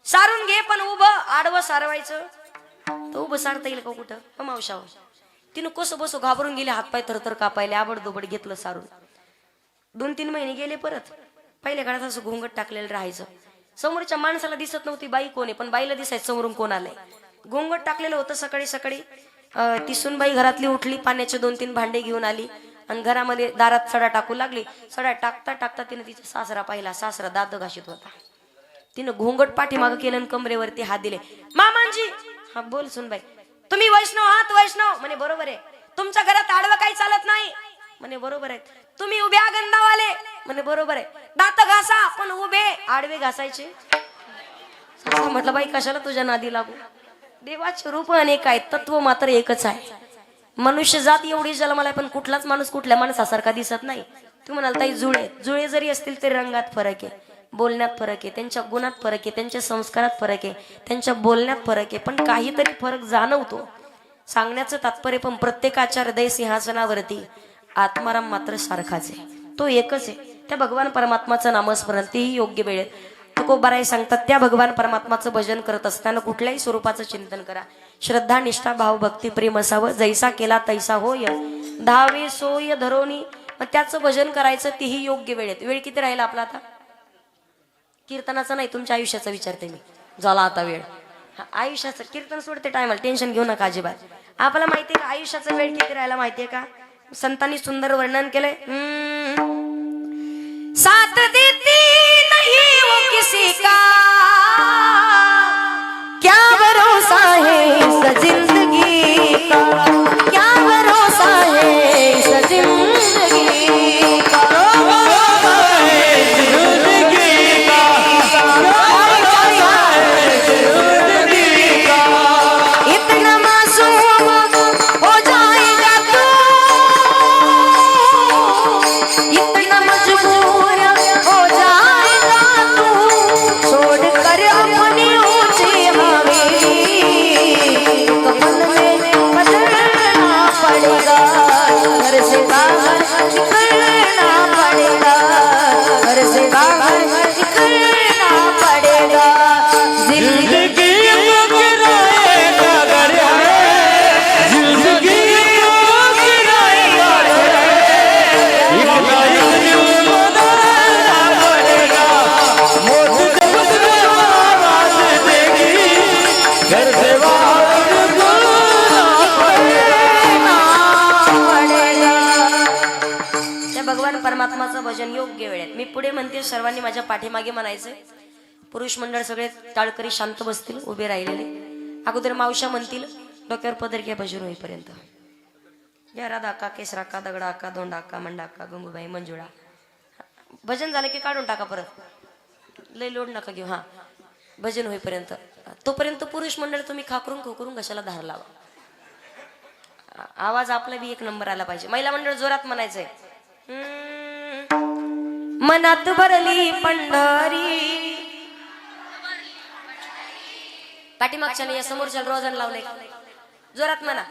सारून घे पण उभं आडवं सारवायचं तर उभं सारता येईल का कुठं मावशाव तिनं कसं बसो घाबरून गेले हातपाय थरथर कापायले आबडदोबड घेतलं सारून 2-3 महिने गेले परत पहिल्या काळात असं घोंगट टाकलेलं राहायचं समोरच्या माणसाला दिसत नव्हती बाई कोण आहे पण बाईला दिसायचं समोरून कोण आलंय घोंगट टाकलेलं होतं सकाळी सकाळी ती सुनबाई घरातली उठली पाण्याचे 2-3 भांडे घेऊन आली आणि घरामध्ये दारात सडा टाकू लागली सडा टाकता टाकता तिने तिचा सासरा पाहिला सासरा दात घाशीत होता तिनं घोंगट पाठीमागं केलं आणि कमरेवरती हात दिले मामांजी हा बोल सुनबाई तुम्ही वैष्णव आहात वैष्णव म्हणे बरोबर आहे तुमच्या घरात आडवं काही चालत नाही म्हणे बरोबर आहे तुम्ही उभ्या गंधावाले म्हणे बरोबर आहे दात घासा पण उभे आडवे घासायचे म्हटलं बाई कशाला तुझ्या नादी लागू देवाचे रूप अनेक आहेत, तत्व मात्र एकच आहे. मनुष्य जात एवढी जन्माला आहे, पण कुठलाच माणूस कुठल्या माणसासारखा दिसत नाही. तुम्ही म्हणाल ताई जुळे जरी असतील तरी रंगात फरक आहे, बोलण्यात फरक आहे, त्यांच्या गुणात फरक आहे, त्यांच्या संस्कारात फरक आहे, त्यांच्या बोलण्यात फरक आहे, पण काहीतरी फरक जाणवतो. सांगण्याचं तात्पर्य पण प्रत्येकाच्या हृदय सिंहासनावरती आत्माराम मात्र सारखाच आहे, तो एकच आहे. त्या भगवान परमात्माचं नामस्मरण तेही योग्य वेळेत. तुकोबाराय सांगतात त्या भगवान परमात्माचं भजन करत असताना कुठल्याही स्वरूपाचं चिंतन करा. श्रद्धा निष्ठा भाव भक्ती प्रेम असावं. जैसा केला तैसा होय, धावे सोय धरोनी. मग त्याचं भजन करायचं तेही योग्य वेळेत. वेळ किती राहिला आपला आता? कीर्तनाचा नाही, तुमच्या आयुष्याचा विचारते मी. झाला आता वेळ. आयुष्याचं कीर्तन सोडते टायमाला, टेन्शन घेऊ नका अजिबात. आपल्याला माहितीये का आयुष्याचा वेळ किती राहिला माहितीये का? संतांनी सुंदर वर्णन केलंय. साथ देती नहीं वो किसी का, क्या भरोसा है इस जिंदगी का, क्या भरोसा है इस जिंदगी का. इतना मासूम हो जाएगा तू, इतना मजबूर हो जाएगा तू, छोड़ कर अपनी ऊंची हवेली, कफन में बदलना पड़ेगा, घर से बाहर निकलना पड़ेगा, घर से बाहर निकलना पड़ेगा. जिंदगी भगवान परमात्माचं भजन योग्य वेळेत. मी पुढे म्हणते, सर्वांनी माझ्या पाठीमागे म्हणायचंय. पुरुष मंडळ सगळे टाळकरी शांत बसतील उभे राहिलेले. अगोदर मावशा म्हणतील डोक्यावर पदर घ्या भजन होईपर्यंत. जय राधा अक्का, केसरा अक्का, दगडा अक्का, दोंडा अक्का, मंडा अक्का, गंगूबाई, मंजुळा. भजन झालं की काढून टाका परत, लय लोड नका घेऊ. हा, भजन होईपर्यंत. तोपर्यंत पुरुष मंडळ तुम्ही खाकरून खोकरून घशाला धार लावा. आवाज आपला बी एक नंबर आला पाहिजे. महिला मंडळ जोरात म्हणायचंय. मनात भरली पंढरी. पाठीमागच्या या समोरच्या रोजन लावले, जोरात म्हणा.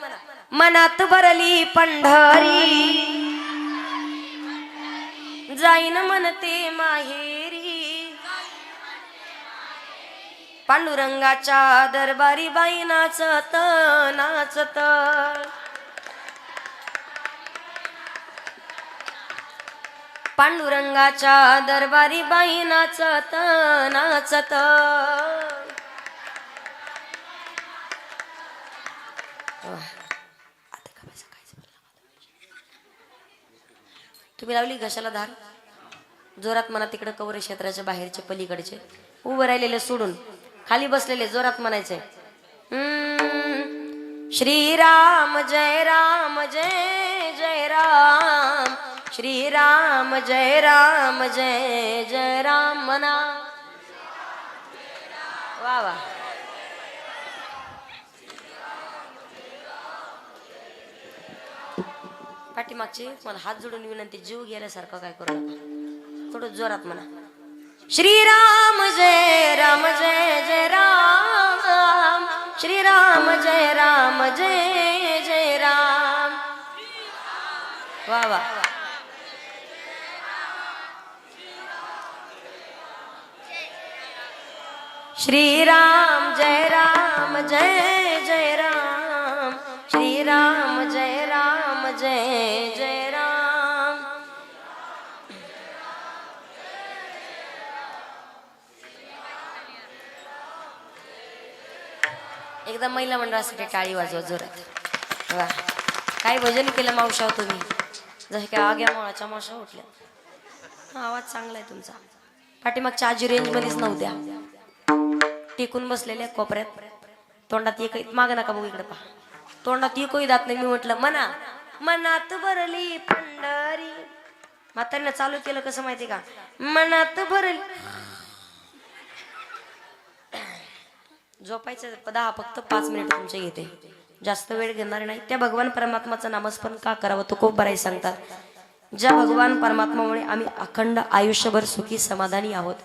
मनात भरली पंढरी, जाईन म्हणते माहेरी, पांडुरंगाच्या दरबारी बाई नाचत नाचत. पांडुरंगाच्या दरबारी बाई नाचत नाचत. तुम्ही लावली घशाला धार, जोरात म्हणा. तिकडे कवरे क्षेत्राच्या बाहेरचे पलीकडचे उभं राहिलेले सोडून खाली बसलेले जोरात म्हणायचे. श्रीराम जय राम जय जय राम, श्रीराम जय राम जय जय राम म्हणा. वा वा. पाठीमागचे मला हात जोडून विनंती, जीव गेल्यासारखं काय करू नका, थोडं जोरात म्हणा. श्रीराम जय राम जय जय राम, श्रीराम जय राम जय जय राम. वा वा. श्रीराम जय राम जय जय राम, श्रीराम जय राम जय जय राम. एकदा महिला मंडळासाठी टाळी वाजवा जोरात. वा, काय भजन केलं मावशा तुम्ही, जसे काय आग्या माळाच्या मावशा उठल्या. आवाज चांगला आहे तुमचा. पाठीमागच्या आजी रेंज मध्येच नव्हत्या, टेकून बसलेल्या कोपऱ्यात. तोंडात एक माग नका बघू, इकडे पहा. तोंडात एकही दात नाही. मी म्हटलं म्हणा, मनात भरली पंढरी. म्हातारीनं चालू केलं कसं माहिती का? मनात भरली. झोपायचं 10 फक्त 5 मिनिट तुमचे घेते, जास्त वेळ घेणार नाही. त्या भगवान परमात्माचं नामस्मरण का करावं तो खूप बराई सांगतात. ज्या भगवान परमात्मामुळे आम्ही अखंड आयुष्यभर सुखी समाधानी आहोत.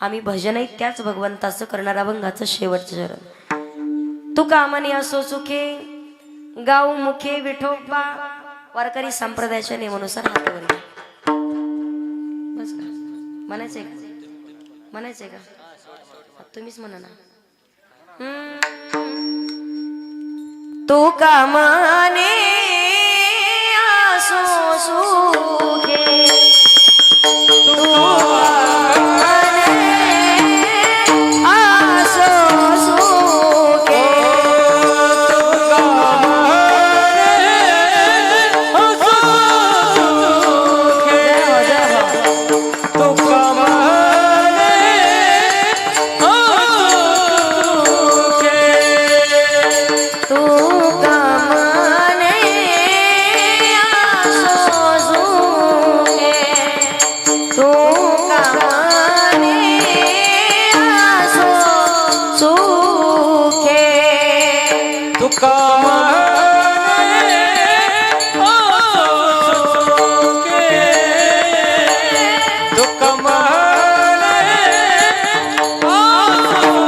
आम्ही भजनही त्याच भगवंताचं करणार. अभंगाचं शेवटचं चरण. तू कामनी असो सुखे गाऊ मुखे विठोबा. वारकरी संप्रदायाच्या नियमानुसार हातावर घ्या. बस का म्हणायचंय का? म्हणायचंय का? तुम्हीच म्हणा ना. तू कामाने